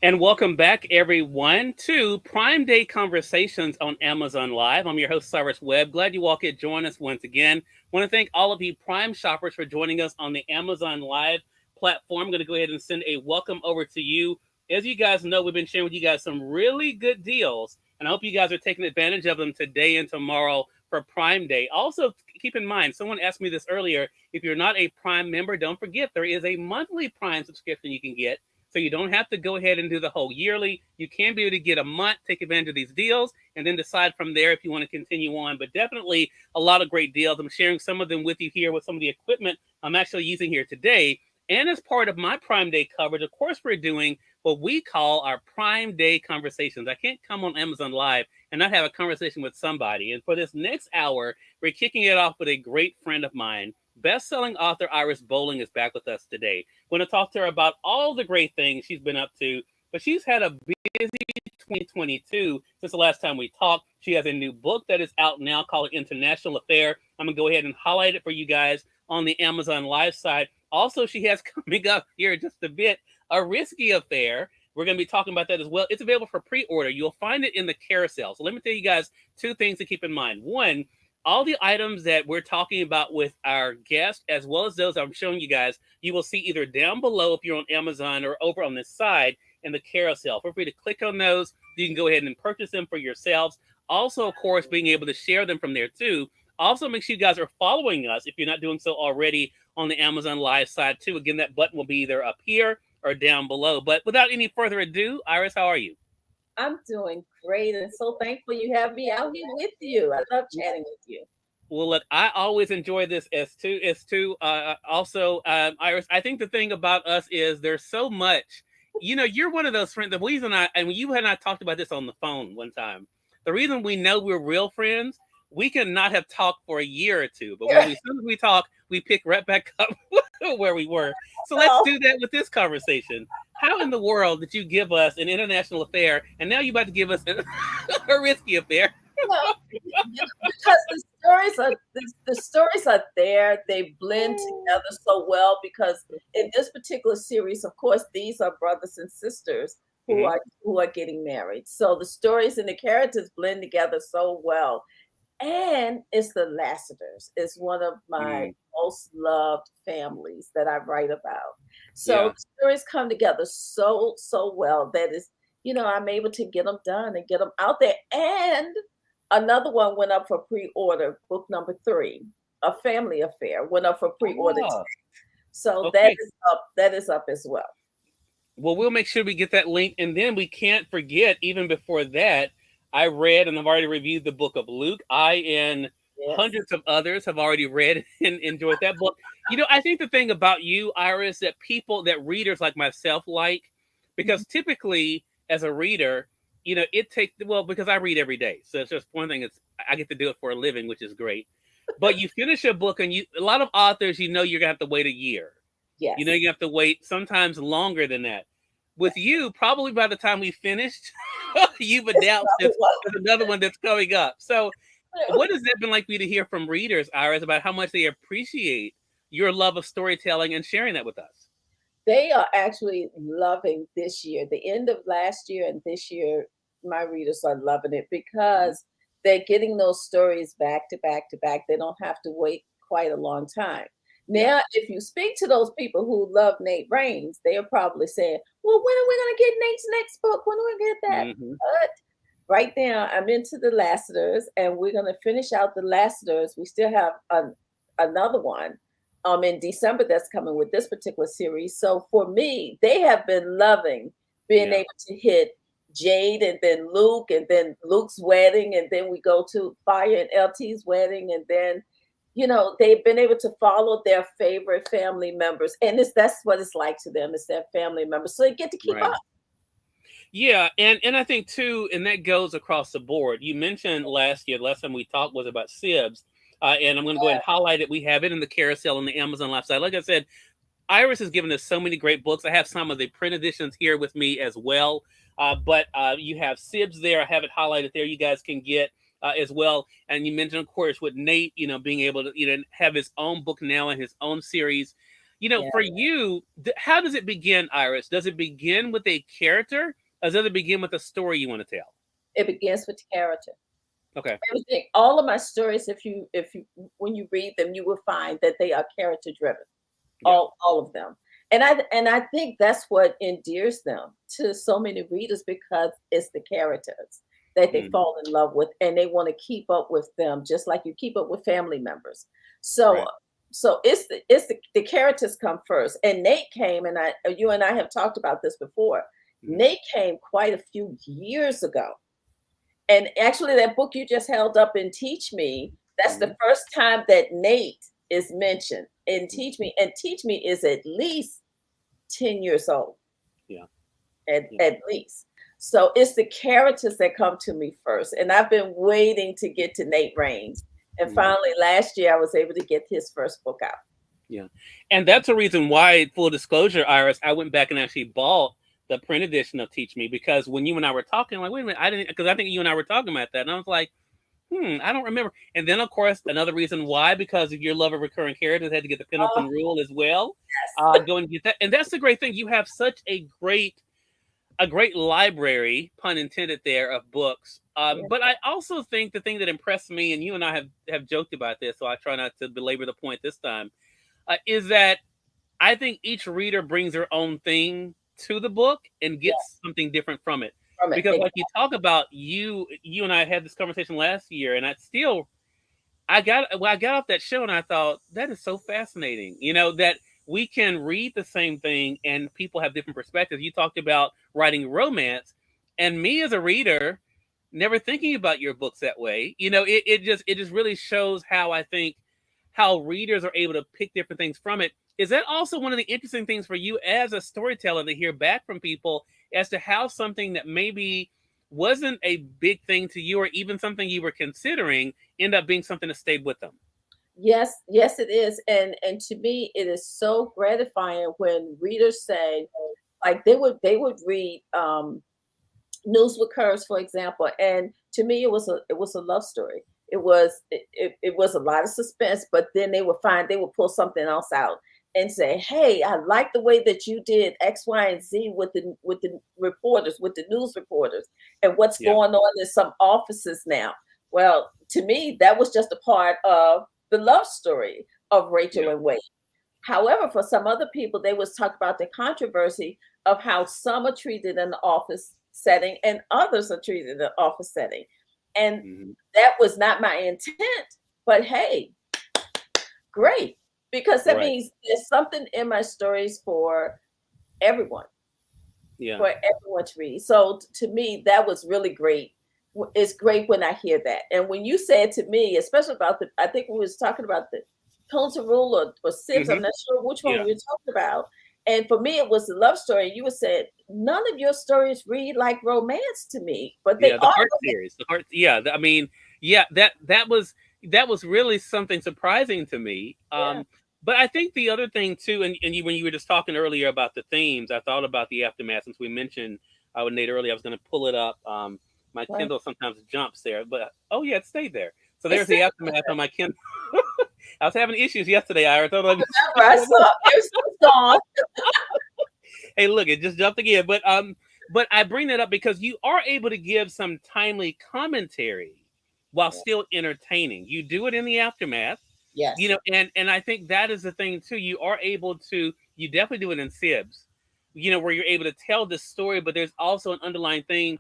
And welcome back, everyone, to Prime Day Conversations on Amazon Live. I'm your host, Cyrus Webb. Glad you all could join us once again. Want to thank all of you Prime shoppers for joining us on the Amazon Live platform. I'm going to go ahead and send a welcome over to you. As you guys know, we've been sharing with you guys some really good deals, and I hope you guys are taking advantage of them today and tomorrow for Prime Day. Also, keep in mind, someone asked me this earlier. If you're not a Prime member, don't forget there is a monthly Prime subscription you can get, so you don't have to go ahead and do the whole yearly. You can be able to get a month, take advantage of these deals, and then decide from there if you want to continue on. But definitely a lot of great deals. I'm sharing some of them with you here with some of the equipment I'm actually using here today. And as part of my Prime Day coverage, of course, we're doing what we call our Prime Day conversations. I can't come on Amazon Live and not have a conversation with somebody. And for this next hour, we're kicking it off with a great friend of mine. Best-selling author Iris Bolling is back with us today. We're going to talk to her about all the great things she's been up to, but she's had a busy 2022 since the last time we talked. She has a new book that is out now called International Affair. I'm going to go ahead and highlight it for you guys on the Amazon Live side. Also, she has coming up here just a bit, A Risky Affair. We're going to be talking about that as well. It's available for pre-order. You'll find it in the carousel. So let me tell you guys two things to keep in mind. One, all the items that we're talking about with our guests, as well as those I'm showing you guys, you will see either down below if you're on Amazon or over on this side in the carousel. Feel free to click on those. You can go ahead and purchase them for yourselves. Also, of course, being able to share them from there too. Also, make sure you guys are following us if you're not doing so already on the Amazon Live side too. Again, that button will be either up here or down below. But without any further ado, Iris, how are you? I'm doing great and so thankful you have me out here with you. I love chatting with you. Well, look, I always enjoy this as too. Also, Iris, I think the thing about us is there's so much. You know, you're one of those friends. The reason and you and I talked about this on the phone one time. The reason we know we're real friends, we can not have talked for a year or two, but when we, as soon as we talk, we pick right back up where we were. So let's Oh, do that with this conversation. How in the world did you give us an international affair, and now you're about to give us a risky affair? well, because the stories are there. They blend together so well because in this particular series, of course, these are brothers and sisters who Mhm. are getting married. So the stories and the characters blend together so well. And it's the Lassiters. It's one of my Mhm. most loved families that I write about. So Yeah. the stories come together so well that is, I'm able to get them done and get them out there. And another one went up for pre-order, book number 3, A Family Affair, went up for pre-order Oh, today. So that okay. is up, that is up as well. Well, we'll make sure we get that link. And then we can't forget, even before that, I read and I've already reviewed the book of Luke. I and Yes. hundreds of others have already read and enjoyed that book. You know, I think the thing about you, Iris, that people, that readers like myself like, Mhm. because typically as a reader, you know, it takes, well, because I read every day. So it's just one thing, it's, I get to do it for a living, which is great. But you finish a book and a lot of authors, you know, you're going to have to wait a year. You know, Yes. you have to wait sometimes longer than that. With you, probably by the time we finished, you've It's announced probably there's another one that's coming up. So, what what has that been like for you to hear from readers, Iris, about how much they appreciate your love of storytelling and sharing that with us? they are actually loving this year. The end of last year and this year, my readers are loving it Mhm. because they're getting those stories back to back to back. They don't have to wait quite a long time. Yeah. Now, if you speak to those people who love Nate Raines, they are probably saying, "Well, when are we going to get Nate's next book? When are we going to get that?" Hmm. But right now, I'm into the Lassiters, and we're going to finish out the Lassiters. We still have another one in December that's coming with this particular series. So for me, they have been loving being Yeah. able to hit Jade and then Luke and then Luke's wedding and then we go to Fire and LT's wedding and then they've been able to follow their favorite family members and that's what it's like to them. It's their family members, so they get to keep Right. up. Yeah, and I think too, and that goes across the board. You mentioned last year, the last time we talked was about Sibs, and I'm going to go ahead and highlight it. We have it in the carousel on the Amazon lifestyle. Like I said, Iris has given us so many great books. I have some of the print editions here with me as well. But you have Sibs there. I have it highlighted there. You guys can get as well. And you mentioned, of course, with Nate, you know, being able to, you know, have his own book now and his own series. Yeah. For you, how does it begin, Iris? Does it begin with a character, or does it begin with a story you want to tell? It begins with character. Okay. Everything, all of my stories, if you when you read them, you will find that they are character driven. Yeah. All of them. And I think that's what endears them to so many readers, because it's the characters that they Hmm. fall in love with, and they want to keep up with them just like you keep up with family members. So Right. the characters come first. And Nate came, and I you and I have talked about this before. Hmm. Nate came quite a few years ago. And actually, that book you just held up in Teach Me, that's Hmm. the first time that Nate is mentioned in Teach Me. And Teach Me is at least 10 years old, Yeah. Yeah. at least. So it's the characters that come to me first. And I've been waiting to get to Nate Raines. And Hmm. finally, last year, I was able to get his first book out. Yeah. And that's a reason why, full disclosure, Iris, I went back and actually bought the print edition of Teach Me, because when you and I were talking, I'm like, wait a minute, I didn't, because I think you and I were talking about that. And I was like, I don't remember. And then, of course, another reason why, because of your love of recurring characters, had to get the Oh, Pendleton Rule as well. yes. Go and get that. And that's the great thing. You have such a great library, pun intended, there, of books. Yeah. But I also think the thing that impressed me, and you and I have joked about this, so I try not to belabor the point this time, is that I think each reader brings their own thing to the book and Yeah. gets something different from it. From it. Because like you talk about, you and I had this conversation last year, and I got off that show and I thought that is so fascinating. That we can read the same thing and people have different perspectives. You talked about writing romance, and me as a reader, never thinking about your books that way. It just really shows how I think how readers are able to pick different things from it. Is that also one of the interesting things for you as a storyteller, to hear back from people as to how something that maybe wasn't a big thing to you, or even something you were considering, end up being something that stayed with them? Yes, yes, it is. And to me, it is so gratifying when readers say, like, they would read News with Curves, for example. And to me, it was a love story. It was a lot of suspense, but then they would pull something else out and say, "Hey, I like the way that you did X, Y, and Z with the reporters, with the news reporters, and what's Yeah. going on in some offices now." Well, to me, that was just a part of the love story of Rachel Yeah. and Wade. However, for some other people, they was talk about the controversy of how some are treated in the office setting and others are treated in the office setting. And Hmm. that was not my intent, but hey, great, because that Right. means there's something in my stories everyone, Yeah. for everyone to read. So to me, that was really great. It's great when I hear that. And when you said to me, especially about I think we was talking about the Pelton Rule or Sibs, I'm Hmm. not sure which one Yeah. we were talking about. And for me, it was a love story. You would say, none of your stories read like romance to me, but they Yeah. The are heart romance. series. The heart. Yeah. I mean, yeah. That was really something surprising to me. Yeah. But I think the other thing too, and when you were just talking earlier about the themes, I thought about the aftermath, since we mentioned with Nate earlier. I was going to pull it up. My Right. Kindle sometimes jumps there, but oh yeah, it stayed there. So there's It's the aftermath on my Kindle. I was having issues yesterday, Ira. I thought I'd never. I saw it was gone. hey, look, it just jumped again. But I bring that up because you are able to give some timely commentary while Yeah. still entertaining. You do it in the aftermath, Yes. and I think that is the thing too. You are able to. You definitely do it in Sibs, where you're able to tell the story, but there's also an underlying thing.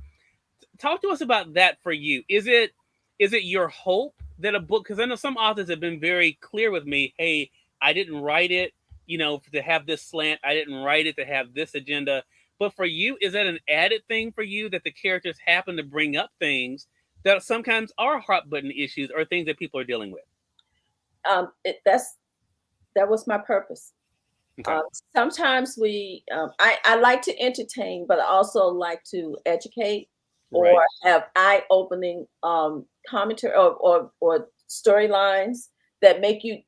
Talk to us about that for you. Is it your hope that a book? Because I know some authors have been very clear with me. Hey, I didn't write it, to have this slant. I didn't write it to have this agenda. But for you, is that an added thing for you, that the characters happen to bring up things that sometimes are hot button issues or things that people are dealing with? That was my purpose. Okay. Um, Sometimes I like to entertain, but I also like to educate or Right. have eye-opening commentary or storylines that make you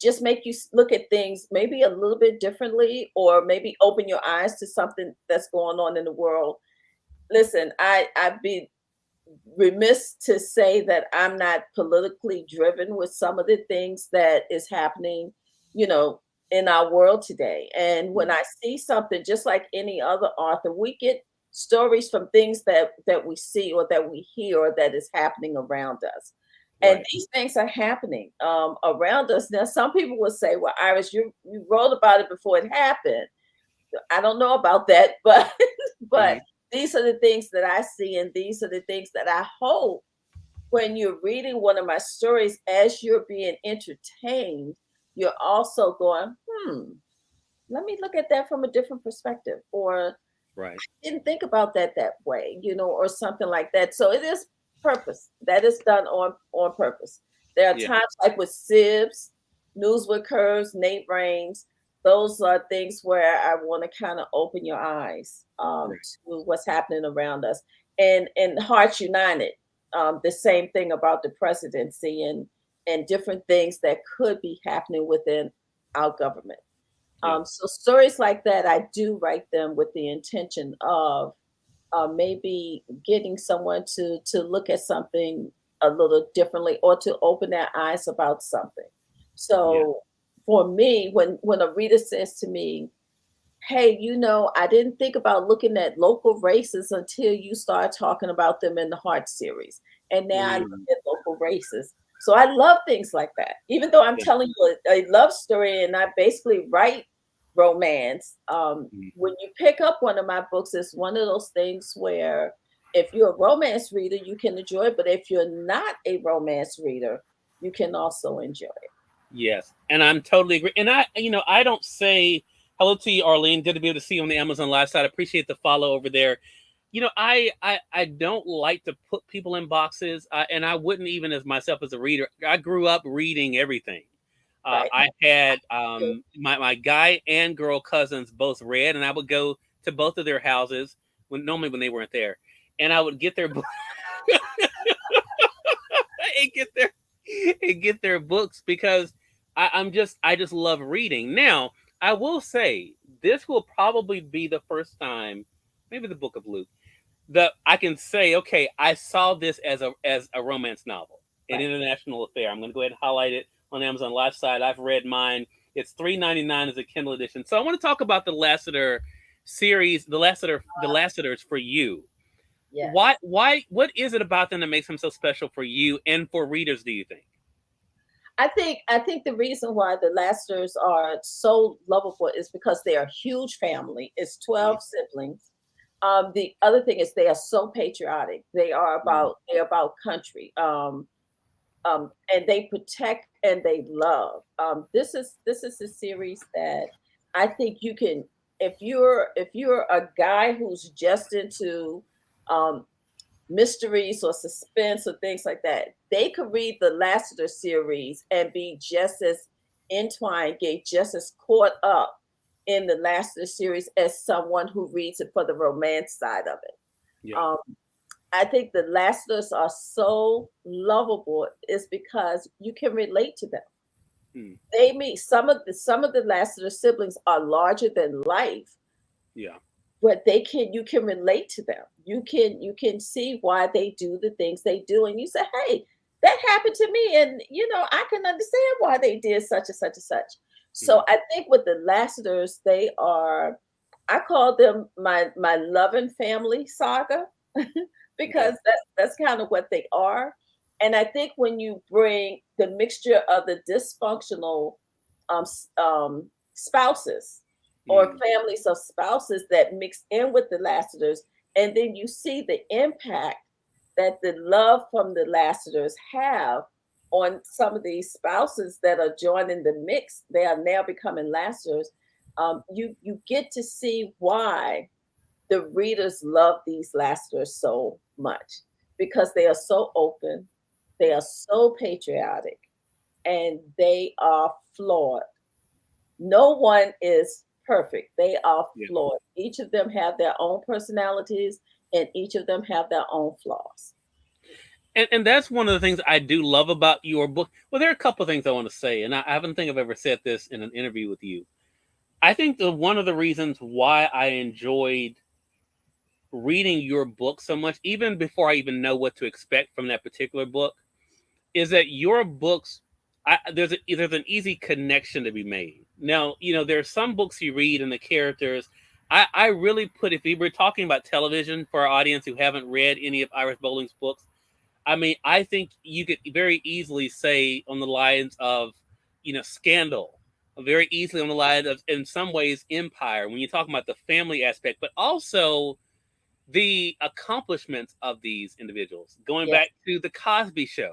look at things maybe a little bit differently, or maybe open your eyes to something that's going on in the world. Listen, I'd be remiss to say that I'm not politically driven with some of the things that is happening, you know, in our world today. And when I see something, just like any other author, we get stories from things that we see or that we hear or that is happening around us. And Right. these things are happening around us. Now, some people will say, well, Iris, you wrote about it before it happened. I don't know about that, but but Hmm. these are the things that I see, and these are the things that I hope when you're reading one of my stories, as you're being entertained, you're also going, let me look at that from a different perspective, or Right. didn't think about that way, or something like that. So it is purpose. That is done on purpose. There are Yeah. times like with Sibs, News with Curves, Nate Rains. Those are things where I want to kind of open your eyes Right. to what's happening around us, and Hearts United. The same thing about the presidency and different things that could be happening within our government. Yeah. So stories like that, I do write them with the intention of maybe getting someone to look at something a little differently or to open their eyes about something. Yeah. So for me, when a reader says to me, "Hey, I didn't think about looking at local races until you start talking about them in the Heart series, and now I look Mm, at local races." So I love things like that. Even though I'm yeah. telling you a love story and I basically write romance, Mm, when you pick up one of my books, it's one of those things where if you're a romance reader, you can enjoy it, but if you're not a romance reader, you can also enjoy it. yes. And I'm totally agree. And I don't say hello to you, Arlene. Good to be able to see you on the Amazon Live side. I appreciate the follow over there. I don't like to put people in boxes, and I wouldn't even as myself as a reader. I grew up reading everything. Right. I had my guy and girl cousins both read, and I would go to both of their houses normally when they weren't there, and I would get their book and get their books because I just love reading. Now I will say this will probably be the first time, maybe the Book of Luke, that I can say, okay, I saw this as a romance novel, an Right. international affair. I'm going to go ahead and highlight it on Amazon Live side. I've read mine. It's $3.99 as a Kindle edition. So I want to talk about the Lassiter series, the Lassiters for you. Yes. What is it about them that makes them so special for you and for readers? Do you think? I think the reason why the Lasters are so lovable is because they are a huge family. It's Mhm. 12 siblings. The other thing is they are so patriotic. They're about country. And they protect and they love. This is a series that I think you can, if you're a guy who's just into um, mysteries or suspense or things like that, they could read the Lassiter series and be just as entwined, get just as caught up in the Lassiter series as someone who reads it for the romance side of it. Yeah. Um, I think the Lassiters are so lovable is because you can relate to them. Hmm. They meet some of the Lassiter siblings are larger than life, Yeah. but you can relate to them. You can see why they do the things they do, and you say, hey, that happened to me, and I can understand why they did such and such and such. Hmm. So I think with the Lassiters, they are, I call them my loving family saga Okay. because that's kind of what they are. And I think when you bring the mixture of the dysfunctional spouses or Hmm. families of spouses that mix in with the Lassiters, and then you see the impact that the love from the Lassiters have on some of these spouses that are joining the mix. They are now becoming Lassiters. You get to see why the readers love these Lassiters so much because they are so open, they are so patriotic, and they are flawed. No one is perfect. They are Yeah. flawed. Each of them have their own personalities and each of them have their own flaws. And that's one of the things I do love about your book. Well, there are a couple of things I want to say, and I don't think I've ever said this in an interview with you. I think that one of the reasons why I enjoyed reading your book so much, even before I even know what to expect from that particular book, is that your books, there's an easy connection to be made. Now, there's some books you read and the characters. I really put, if we were talking about television for our audience who haven't read any of Iris Bolling's books, I mean, I think you could very easily say on the lines of, Scandal, very easily on the line of, in some ways, Empire, when you're talking about the family aspect, but also the accomplishments of these individuals. Going Yes, back to the Cosby Show,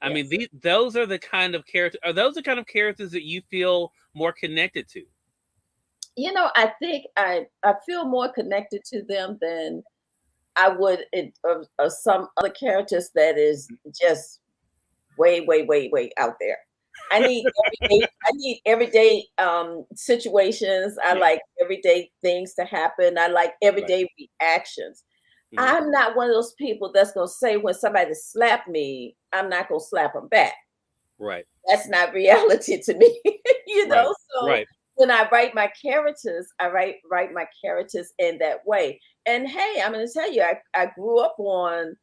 I mean, yes. those are the kind of characters. Are those the kind of characters that you feel more connected to? I think I feel more connected to them than I would of some other characters that is just way, way, way, way out there. I need everyday situations. I Yeah. like everyday things to happen. I like Right. everyday reactions. Hmm. I'm not one of those people that's gonna say when somebody slap me, I'm not gonna slap them back. Right. That's not reality to me, you Right. know. So Right. when I write my characters, I write my characters in that way. And hey, I'm gonna tell you, I grew up on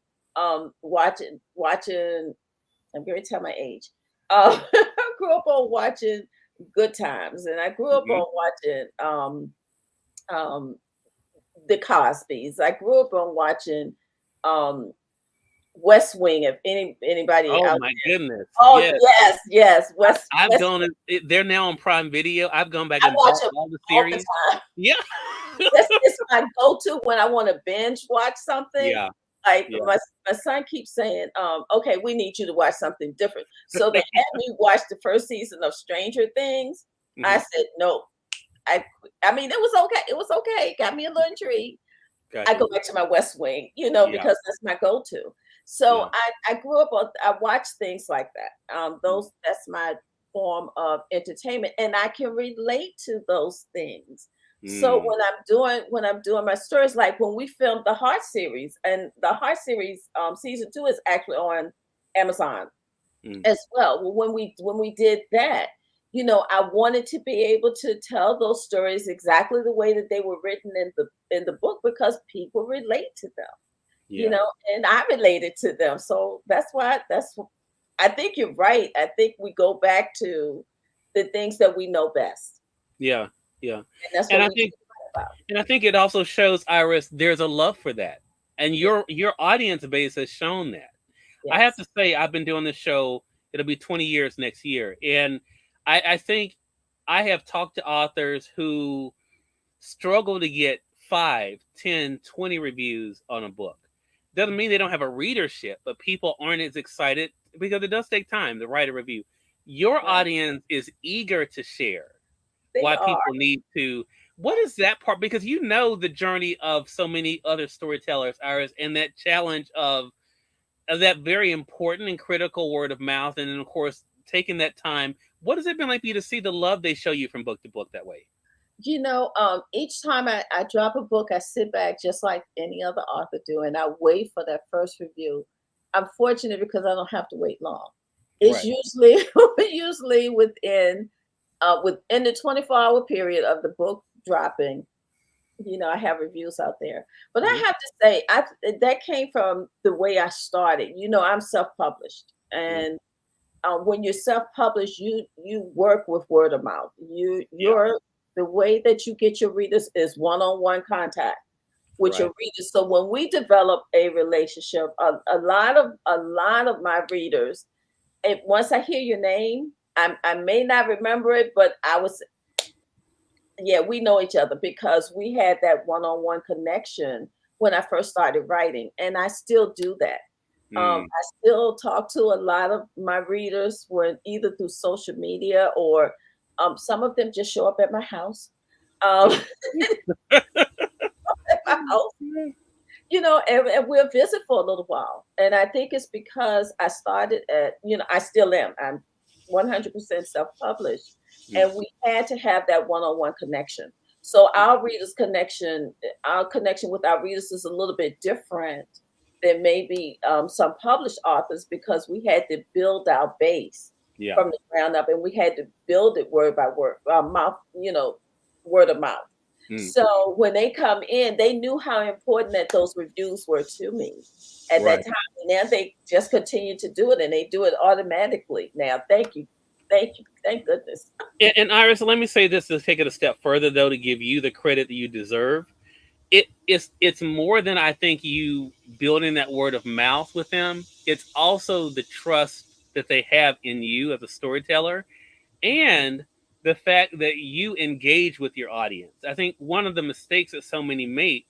watching. I'm going to tell my age. I grew up on watching Good Times, and I grew up Hmm. on watching um, the Cosbys. I grew up on watching um, West Wing. If anybody Oh out my there, goodness! oh Yes, yes, yes, I've West. gone. They're now on Prime Video. I've gone back I and watch bought them all the all the series. time. Yeah. That's it's my go-to when I want to binge watch something. Yeah. Like Yeah. my son keeps saying, okay, we need you to watch something different. So they had me watch the first season of Stranger Things. I Hmm. said, no. I mean, it was okay. It was okay. Got me a little intrigued. I Gotcha. go back to my West Wing, Yeah. because that's my go-to. So Yeah. I grew up on I watch things like that. Mm. That's my form of entertainment, and I can relate to those things. So Mm. when I'm doing my stories, like when we filmed the Heart series, and the Heart series season 2 is actually on Amazon Mm. as well. Well, when we did that, I wanted to be able to tell those stories exactly the way that they were written in the book because people relate to them, Yeah. and I related to them. So I think you're right. I think we go back to the things that we know best, Yeah. Yeah. and that's And what I we should think write about. and I think it also shows, Iris, there's a love for that. And Yeah. your audience base has shown that. I have Yes. to say, I've been doing this show, it'll be 20 years next year. And I think I have talked to authors who struggle to get 5, 10, 20 reviews on a book. Doesn't mean they don't have a readership, but people aren't as excited because it does take time to write a review. Your Right. audience is eager to share They why are. people need to. What is that part? Because you know the journey of so many other storytellers, Iris, and that challenge of that very important and critical word of mouth, and then of course taking that time. What has it been like for you to see the love they show you from book to book that way? Each time I drop a book, I sit back just like any other author do, and I wait for that first review. I'm fortunate because I don't have to wait long. It's Right. usually usually within the 24-hour period of the book dropping. I have reviews out there. But I Hmm. have to say, that came from the way I started. I'm self-published, Hmm. and when you're self-published, you work with word of mouth. Yeah. The way that you get your readers is one-on-one contact with your Right. readers. So when we develop a relationship, a lot of my readers, once I hear your name, I may not remember it, but yeah, we know each other because we had that one-on-one connection when I first started writing, and I still do that. Mm. I still talk to a lot of my readers when either through social media or some of them just show up at my house. Um, at my house, and we'll visit for a little while. And I think it's because I started I still am. I'm 100% self-published, Mm. and we had to have that one-on-one connection. So our connection with our readers is a little bit different than maybe some published authors because we had to build our base Yeah. from the ground up, and we had to build it word by word, word of mouth. Mm. So when they come in, they knew how important that those reviews were to me at that Right. time. And now they just continue to do it, and they do it automatically now. Thank you. Thank you. Thank goodness. And Iris, let me say this to take it a step further, though, to give you the credit that you deserve. It's more than I think you building that word of mouth with them. It's also the trust that they have in you as a storyteller, and the fact that you engage with your audience. I think one of the mistakes that so many make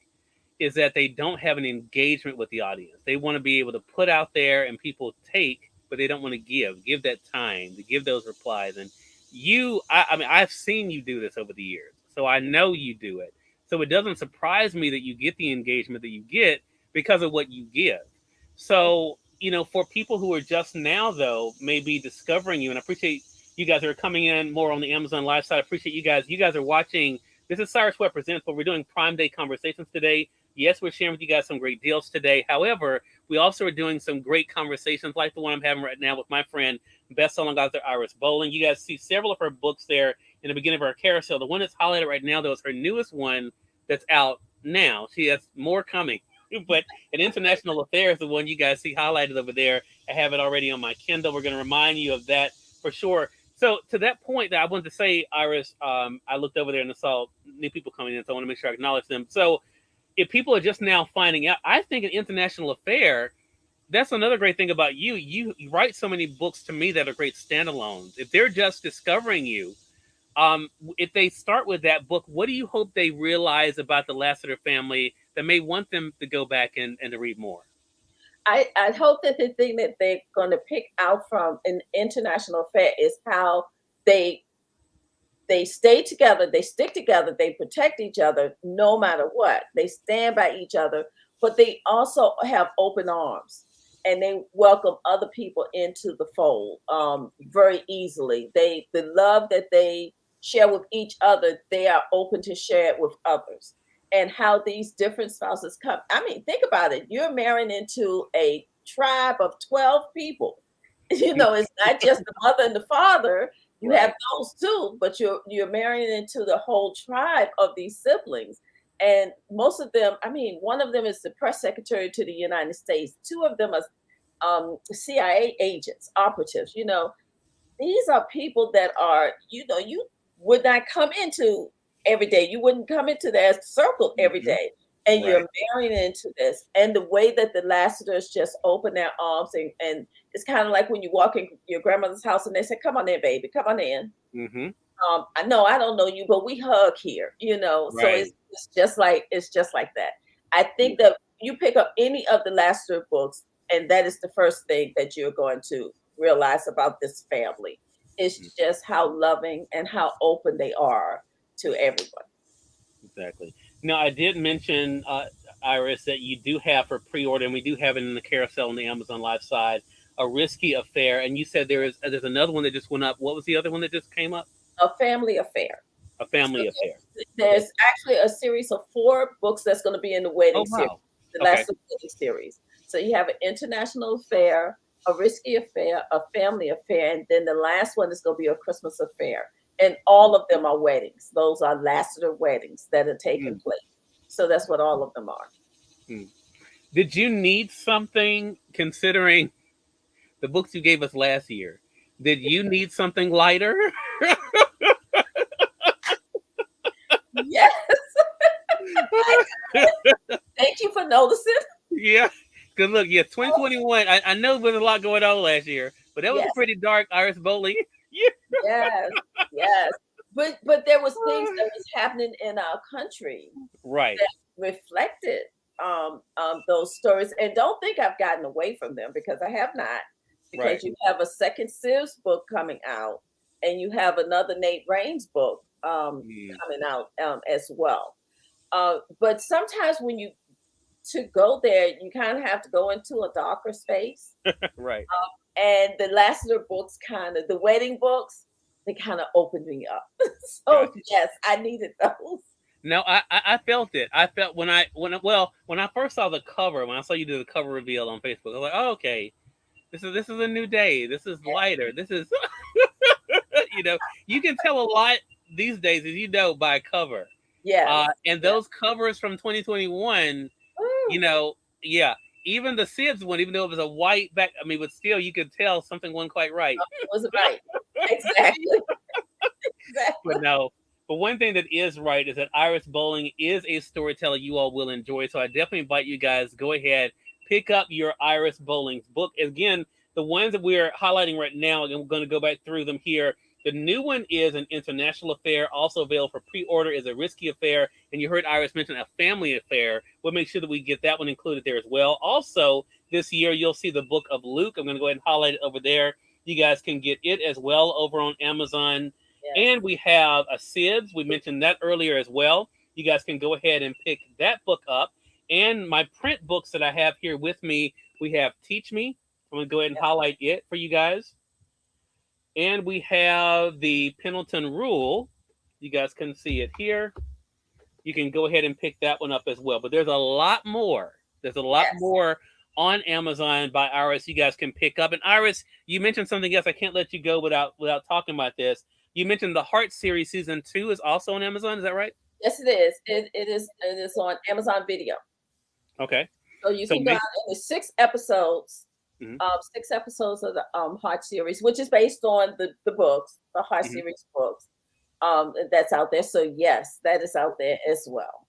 is that they don't have an engagement with the audience. They want to be able to put out there and people take, but they don't want to give that time to give those replies. And I mean, I've seen you do this over the years, so I know you do it. So it doesn't surprise me that you get the engagement that you get because of what you give. So, for people who are just now, though, maybe discovering you, and I appreciate you guys who are coming in more on the Amazon Live side. I appreciate you guys. You guys are watching. This is Cyrus Webb Presents, but we're doing Prime Day conversations today. Yes, we're sharing with you guys some great deals today. However, we also are doing some great conversations like the one I'm having right now with my friend, best-selling author Iris Bolling. You guys see several of her books there in the beginning of our carousel. The one that's highlighted right now, though, is her newest one that's out now. She has more coming. But an International Affairs, the one you guys see highlighted over there, I have it already on my Kindle. We're going to remind you of that for sure. So to that point that I wanted to say, Iris, I looked over there and I saw new people coming in, so I want to make sure I acknowledge them. So if people are just now finding out, I think an international affair, that's another great thing about you. You write so many books to me that are great standalones. If they're just discovering you, if they start with that book, what do you hope they realize about the Lassiter family that may want them to go back and to read more? I hope that the thing that they're going to pick out from an international affair is how they they stay together, they stick together, they protect each other no matter what. They stand by each other, but they also have open arms and they welcome other people into the fold very easily. The love that they share with each other, they are open to share it with others. And how these different spouses come. I mean, think about it. You're marrying into a tribe of 12 people. It's not just the mother and the father, you have Right. those too, but you're marrying into the whole tribe of these siblings. And most of them, I mean, one of them is the press secretary to the United States. Two of them are CIA agents, operatives. These are people that are, you would not come into every day. You wouldn't come into their circle every Hmm. day. And Right. you're marrying into this. And the way that the Lassiters just open their arms and it's kind of like when you walk in your grandmother's house and they say, "Come on in, baby, come on in." Hmm. I know I don't know you, but we hug here. So it's, Right. it's just like that. I Yeah. think that you pick up any of the Lassiter books, and that is the first thing that you're going to realize about this family. Mm, It's just how loving and how open they are to everyone. exactly. Now, I did mention, Iris, that you do have for pre-order, and we do have it in the carousel on the Amazon Live side, a risky affair. And you said there's another one that just went up. What was the other one that just came up? A family affair. A So family affair. Okay. there's actually a series of 4 books that's going to be in the Oh wedding series, wow. the Okay. last of the wedding series. So you have an international affair, a risky affair, a family affair, and then the last one is going to be a Christmas affair. And all of them are weddings. Those are Lassiter weddings that are taking Mm, place. So that's what all of them are. mm. Did you need something considering the books you gave us last year? Did you need something lighter? Yes, I thank you for noticing. Yeah. Because look, yeah, 2021. I know there was a lot going on last year, but that was a Yes, pretty dark Iris Bowling. Yeah. yes, yes. But there was things that was happening in our country Right. that reflected those stories. And don't think I've gotten away from them because I have not. Right. Because you have a second Siv's book coming out, and you have another Nate Raines book Mm, coming out as well. But sometimes when you to go there, you kind of have to go into a darker space. right. And the Lassiter books, kind of the wedding books, they kind of opened me up. So Gotcha. yes, I needed those. No, I felt it. I felt when I first saw the cover, when I saw you do the cover reveal on Facebook, I was like, oh, okay, this is a new day. This is lighter. This is you know you can tell a lot these days, as you know, by cover. Yes, And yes. those covers from 2021, you Woo. know, yeah, even the Sid's one, even though it was a white back, I mean, but still you could tell something wasn't quite right. It was right. Exactly. But Exactly. no. But one thing that is right is that Iris Bolling is a storyteller you all will enjoy. So I definitely invite you guys go ahead, pick up your Iris Bolling's book. Again, the ones that we're highlighting right now, and we're going to go back through them here. The new one is An International Affair, also available for pre-order, is A Risky Affair. And you heard Iris mention A Family Affair. We'll make sure that we get that one included there as well. Also, this year, you'll see the book of Luke. I'm going to go ahead and highlight it over there. You guys can get it as well over on Amazon. Yes. And we have a SIBS. We mentioned that earlier as well. You guys can go ahead and pick that book up. And my print books that I have here with me, we have Teach Me. I'm going to go ahead and Yes. highlight it for you guys. And we have the Pendleton Rule. You guys can see it here. You can go ahead and pick that one up as well. But there's a lot more. There's a lot Yes. more on Amazon by Iris you guys can pick up. And Iris, you mentioned something else. I can't let you go without talking about this. You mentioned the Heart series season 2 is also on Amazon. Is that right? Yes, it is. It is on Amazon Video. Okay. So you So can go out make. and there's 6 episodes, Mhm, 6 episodes of the Heart series, which is based on the books, the Heart mhm. series books. That's out there. So yes, that is out there as well.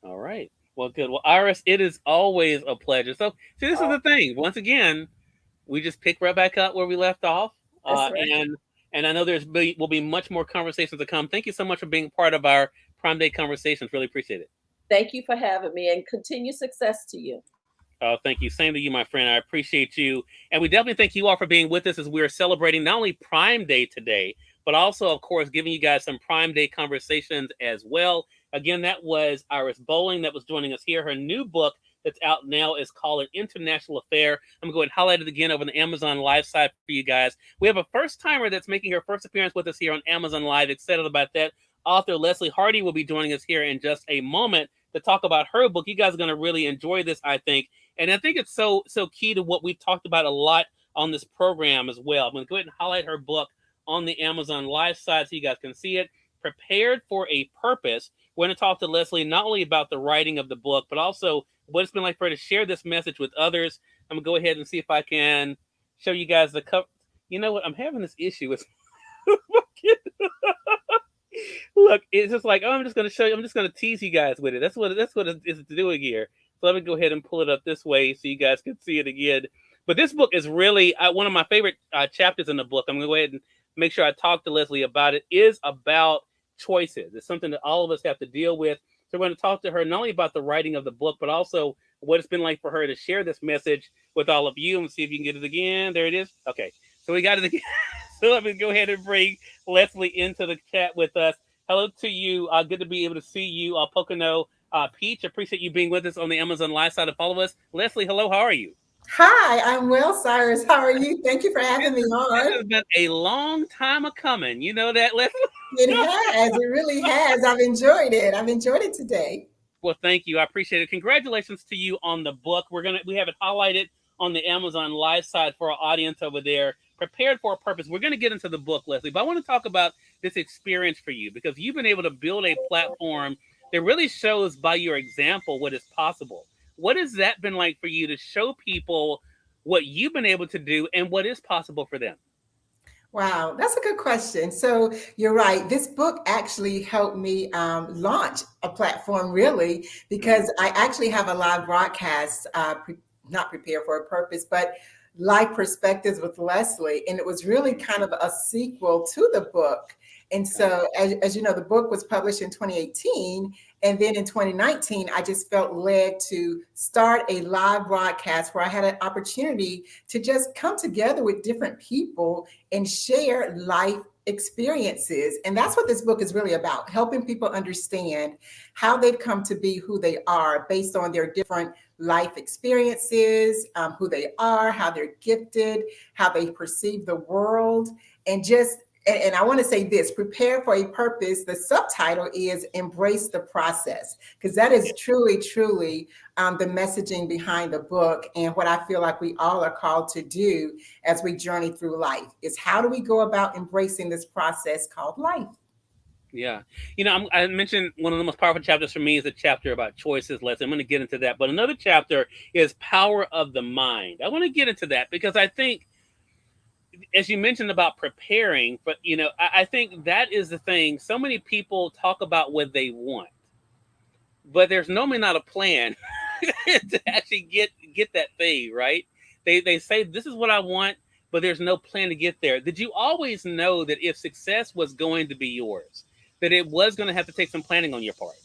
All right. Well, good. Well, Iris, it is always a pleasure. So, see, this is Oh, the thing. Once again, we just pick right back up where we left off, that's right. and I know will be much more conversations to come. Thank you so much for being part of our Prime Day conversations. Really appreciate it. Thank you for having me and continue success to you. Thank you. Same to you, my friend. I appreciate you. And we definitely thank you all for being with us as we are celebrating not only Prime Day today, but also, of course, giving you guys some Prime Day conversations as well. Again, that was Iris Bolling that was joining us here. Her new book that's out now is called An International Affair. I'm going to go ahead and highlight it again over the Amazon Live side for you guys. We have a first timer that's making her first appearance with us here on Amazon Live. Excited about that. Author Leslie Hardy will be joining us here in just a moment to talk about her book. You guys are going to really enjoy this, I think. And I think it's so key to what we've talked about a lot on this program as well. I'm going to go ahead and highlight her book on the Amazon Live side so you guys can see it. Prepared for a Purpose. We're going to talk to Leslie not only about the writing of the book, but also what it's been like for her to share this message with others. I'm going to go ahead and see if I can show you guys the cover. You know what? I'm having this issue with. Look, it's just like, oh, I'm just going to show you. I'm just going to tease you guys with it. That's what it's doing here. So let me go ahead and pull it up this way so you guys can see it again. But this book is really one of my favorite chapters in the book. I'm going to go ahead and make sure I talk to Leslie about it. Is about choices. It's something that all of us have to deal with. So we're going to talk to her not only about the writing of the book, but also what it's been like for her to share this message with all of you. And see if you can get it again. There it is. Okay. So we got it again. So let me go ahead and bring Leslie into the chat with us. Hello to you. Good to be able to see you, Pocono Peach. Appreciate you being with us on the Amazon Live side to follow us. Leslie, hello. How are you? Hi, I'm well, Cyrus. How are you? Thank you for having me This on. has been a long time a coming. You know that, Leslie? It has. It really has. I've enjoyed it. I've enjoyed it today. Well, thank you. I appreciate it. Congratulations to you on the book. We have it highlighted on the Amazon Live side for our audience over there. Prepared for a Purpose. We're going to get into the book, Leslie, but I want to talk about this experience for you because you've been able to build a platform that really shows by your example what is possible. What has that been like for you to show people what you've been able to do and what is possible for them? Wow, that's a good question. So you're right. This book actually helped me launch a platform, really, Mhm. because I actually have a live broadcast, not prepared for a purpose, but life perspectives with Leslie, and it was really kind of a sequel to the book. And Okay. so, as you know, the book was published in 2018. And then in 2019, I just felt led to start a live broadcast where I had an opportunity to just come together with different people and share life experiences. And that's what this book is really about, helping people understand how they've come to be who they are based on their different life experiences, who they are, how they're gifted, how they perceive the world, and just and I want to say this: prepare for a purpose. The subtitle is embrace the process, because that is truly the messaging behind the book, and what I feel like we all are called to do as we journey through life is how do we go about embracing this process called life. Yeah. I mentioned one of the most powerful chapters for me is a chapter about choices, Leslie. I'm going to get into that. But another chapter is Power of the Mind. I want to get into that because I think as you mentioned about preparing, but I think that is the thing. So many people talk about what they want, but there's normally not a plan to actually get that thing right. They say this is what I want, but there's no plan to get there. Did you always know that if success was going to be yours, that it was going to have to take some planning on your part?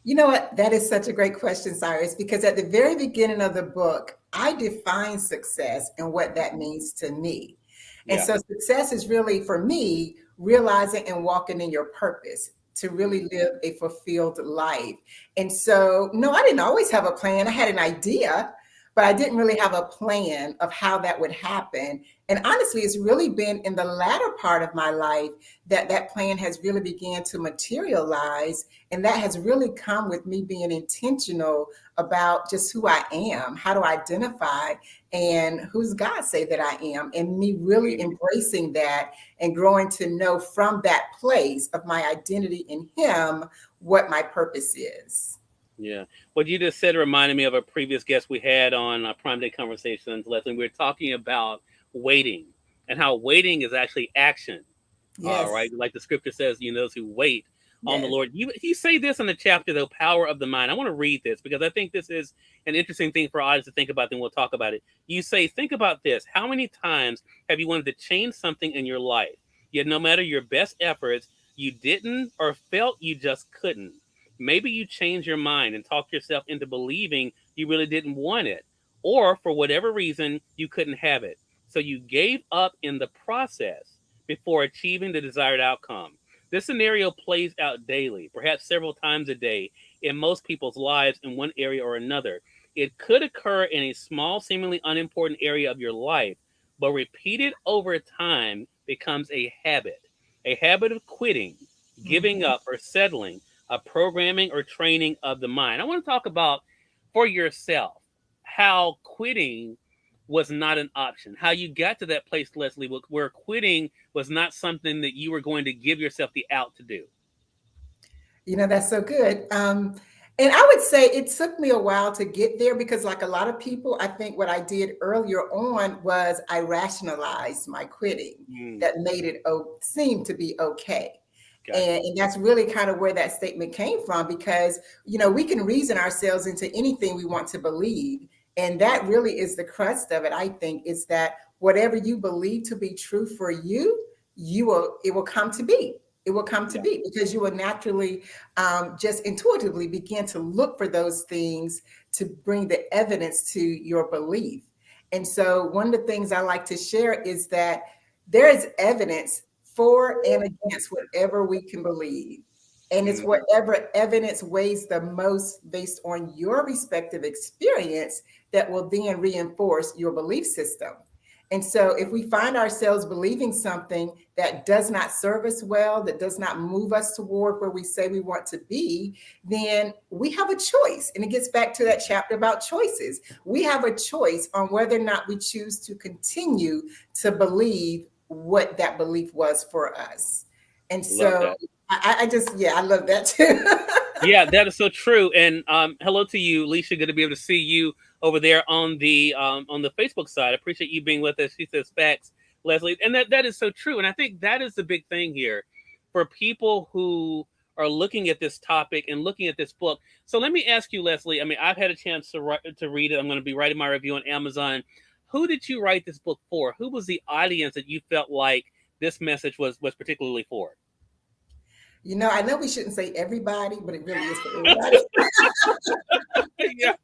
You know what? That is such a great question, Cyrus, because at the very beginning of the book, I define success and what that means to me. And Yeah. so success is really, for me, realizing and walking in your purpose to really live a fulfilled life. And so, no, I didn't always have a plan. I had an idea, but I didn't really have a plan of how that would happen. And honestly, it's really been in the latter part of my life that that plan has really began to materialize. And that has really come with me being intentional about just who I am, how to identify, and who's God say that I am, and me really embracing that and growing to know from that place of my identity in Him what my purpose is. Yeah. What you just said reminded me of a previous guest we had on Prime Day Conversations, Leslie. We were talking about waiting and how waiting is actually action. Right. Yes, Like the scripture says, those who wait on the yes. Lord. You say this in the chapter, the power of the mind. I want to read this because I think this is an interesting thing for our audience to think about. Then we'll talk about it. You say, think about this. How many times have you wanted to change something in your life? Yet no matter your best efforts, you didn't or felt you just couldn't. Maybe you changed your mind and talked yourself into believing you really didn't want it. Or for whatever reason, you couldn't have it. So you gave up in the process before achieving the desired outcome. This scenario plays out daily, perhaps several times a day, in most people's lives in one area or another. It could occur in a small, seemingly unimportant area of your life, but repeated over time becomes a habit of quitting, giving Mhm. up, or settling, a programming or training of the mind. I want to talk about for yourself how quitting was not an option. How you got to that place, Leslie, where quitting was not something that you were going to give yourself the out to do. You know, that's so good. And I would say it took me a while to get there because, like a lot of people, I think what I did earlier on was I rationalized my quitting Mm, that made it seem to be okay. gotcha. And that's really kind of where that statement came from because, we can reason ourselves into anything we want to believe. And that really is the crust of it, I think, is that whatever you believe to be true for you, it will come to be. It will come to Yeah. be because you will naturally just intuitively begin to look for those things to bring the evidence to your belief. And so, one of the things I like to share is that there is evidence for and against whatever we can believe. And it's Mm, whatever evidence weighs the most based on your respective experience that will then reinforce your belief system. And so, if we find ourselves believing something that does not serve us well, that does not move us toward where we say we want to be, then we have a choice. And it gets back to that chapter about choices. We have a choice on whether or not we choose to continue to believe what that belief was for us. And love so, that. I just, yeah, I love that too. Yeah, that is so true. And hello to you, Alicia. Good to be able to see you over there on the Facebook side. I appreciate you being with us. She says facts, Leslie, and that is so true. And I think that is the big thing here for people who are looking at this topic and looking at this book. So let me ask you, Leslie. I mean, I've had a chance to read it. I'm going to be writing my review on Amazon. Who did you write this book for? Who was the audience that you felt like this message was particularly for? I know we shouldn't say everybody, but it really is for everybody. Yeah.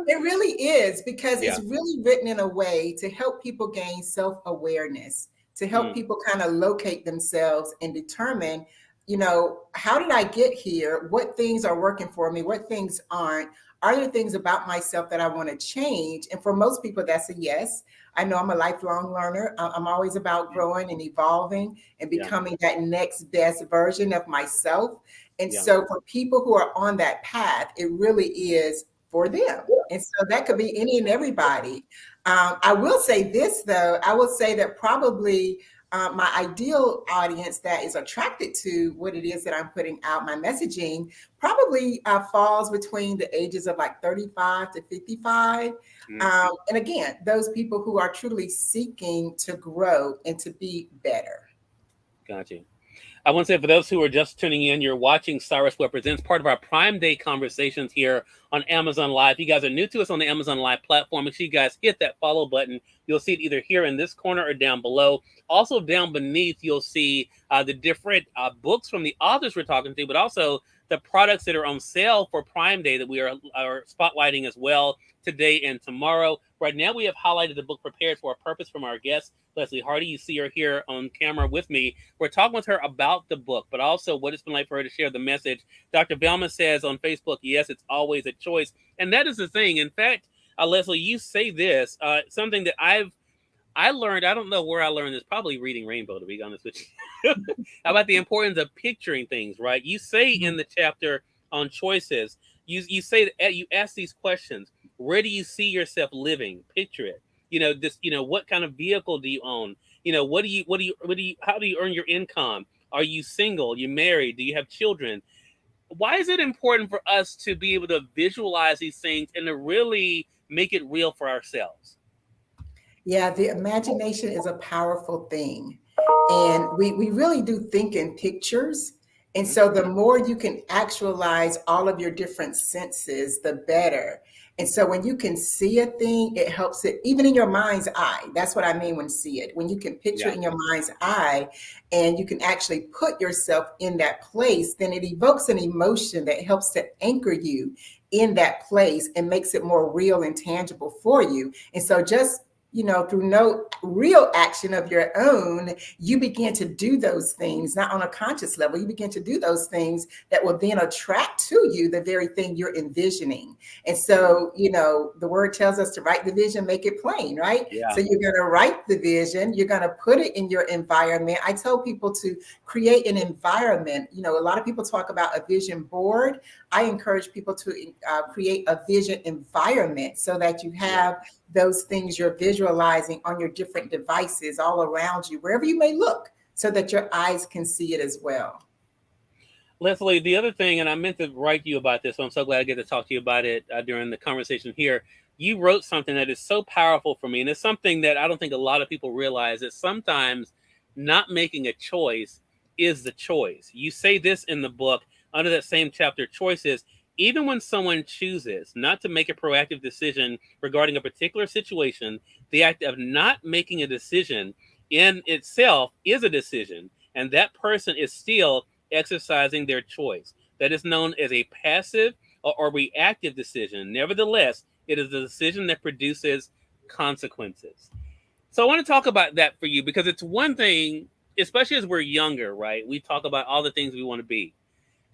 It really is because Yeah. it's really written in a way to help people gain self awareness, to help Mm, people kind of locate themselves and determine, how did I get here? What things are working for me? What things aren't? Are there things about myself that I want to change? And for most people, that's a yes. I know I'm a lifelong learner. I'm always about growing and evolving and yeah. becoming that next best version of myself. And Yeah. so, for people who are on that path, it really is for them. And so that could be any and everybody. I will say this, though. I will say that probably my ideal audience that is attracted to what it is that I'm putting out, my messaging, probably falls between the ages of like 35 to 55. And again, those people who are truly seeking to grow and to be better. Gotcha. I want to say for those who are just tuning in, you're watching Cyrus Webb Presents, part of our Prime Day conversations here on Amazon Live. If you guys are new to us on the Amazon Live platform, make sure you guys hit that follow button. You'll see it either here in this corner or down below. Also down beneath, you'll see the different books from the authors we're talking to, but also the products that are on sale for Prime Day that we are spotlighting as well today and tomorrow. Right now, we have highlighted the book Prepared for a Purpose from our guest, Leslie Hardy. You see her here on camera with me. We're talking with her about the book, but also what it's been like for her to share the message. Dr. Velma says on Facebook, yes, it's always a choice. And that is the thing. In fact, Leslie, you say this, something that I learned, I don't know where I learned this, probably reading Rainbow, to be honest with you, about the importance of picturing things, right? You say in the chapter on choices, you say that you ask these questions. Where do you see yourself living? Picture it. What kind of vehicle do you own? How do you earn your income? Are you single? You married? Do you have children? Why is it important for us to be able to visualize these things and to really make it real for ourselves? Yeah, the imagination is a powerful thing. And we really do think in pictures. And so the more you can actualize all of your different senses, the better. And so when you can see a thing, it helps it even in your mind's eye. That's what I mean when see it. When you can picture it in your mind's eye and you can actually put yourself in that place, then it evokes an emotion that helps to anchor you in that place and makes it more real and tangible for you. And so just through no real action of your own, you begin to do those things, not on a conscious level. You begin to do those things that will then attract to you the very thing you're envisioning. And so, the word tells us to write the vision, make it plain, right? Yeah. So you're going to write the vision, you're going to put it in your environment. I tell people to create an environment. A lot of people talk about a vision board. I encourage people to create a vision environment so that you have those things you're visualizing on your different devices all around you, wherever you may look, so that your eyes can see it as well. Leslie, the other thing, and I meant to write you about this, so I'm so glad I get to talk to you about it during the conversation here. You wrote something that is so powerful for me, and it's something that I don't think a lot of people realize, that sometimes not making a choice is the choice. You say this in the book under that same chapter, Choices. Even when someone chooses not to make a proactive decision regarding a particular situation, the act of not making a decision in itself is a decision, and that person is still exercising their choice. That is known as a passive or reactive decision. Nevertheless, it is a decision that produces consequences. So I want to talk about that for you, because it's one thing, especially as we're younger, right? We talk about all the things we want to be.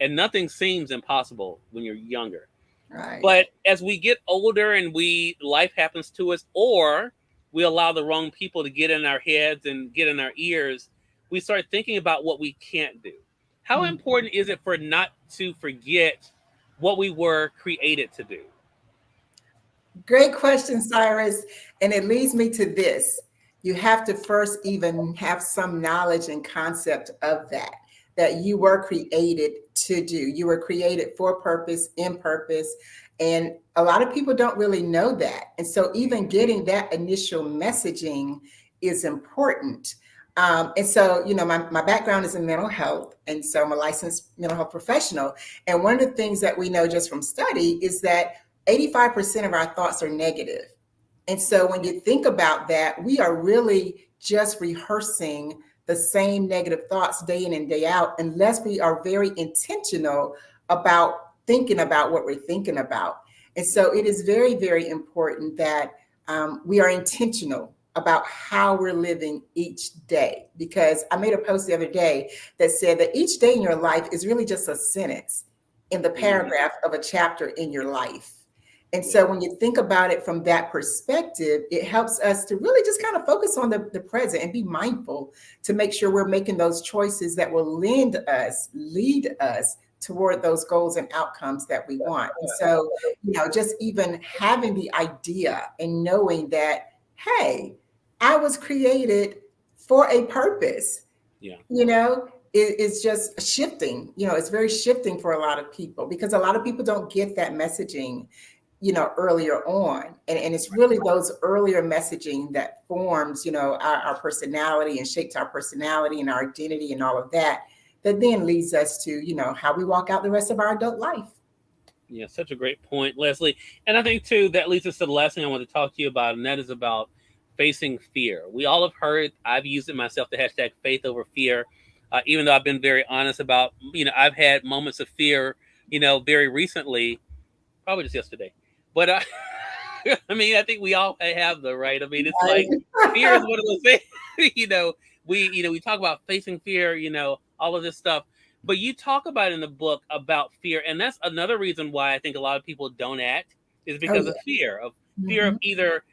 And nothing seems impossible when you're younger. Right. But as we get older and life happens to us, or we allow the wrong people to get in our heads and get in our ears, we start thinking about what we can't do. How important is it for not to forget what we were created to do? Great question, Cyrus. And it leads me to this. You have to first even have some knowledge and concept of that you were created to do. You were created for purpose, in purpose. And a lot of people don't really know that. And so even getting that initial messaging is important. And so, my background is in mental health. And so I'm a licensed mental health professional. And one of the things that we know just from study is that 85% of our thoughts are negative. And so when you think about that, we are really just rehearsing the same negative thoughts day in and day out, unless we are very intentional about thinking about what we're thinking about. And so it is very, very important that we are intentional about how we're living each day. Because I made a post the other day that said that each day in your life is really just a sentence in the paragraph of a chapter in your life. And so when you think about it from that perspective, it helps us to really just kind of focus on the present and be mindful to make sure we're making those choices that will lead us toward those goals and outcomes that we want. And so, just even having the idea and knowing that, hey, I was created for a purpose. Yeah. It's just shifting. It's very shifting for a lot of people because a lot of people don't get that messaging, earlier on. And it's really those earlier messaging that forms, our personality and shapes our personality and our identity and all of that, that then leads us to, how we walk out the rest of our adult life. Yeah, such a great point, Leslie. And I think, too, that leads us to the last thing I want to talk to you about, and that is about facing fear. We all have heard, I've used it myself, the hashtag faith over fear, even though I've been very honest about, I've had moments of fear, very recently, probably just yesterday. But I mean, I think we all have the right. I mean, it's like fear is one of those things, we talk about facing fear, all of this stuff. But you talk about in the book about fear, and that's another reason why I think a lot of people don't act is Oh, because yeah. of fear Mm-hmm. of either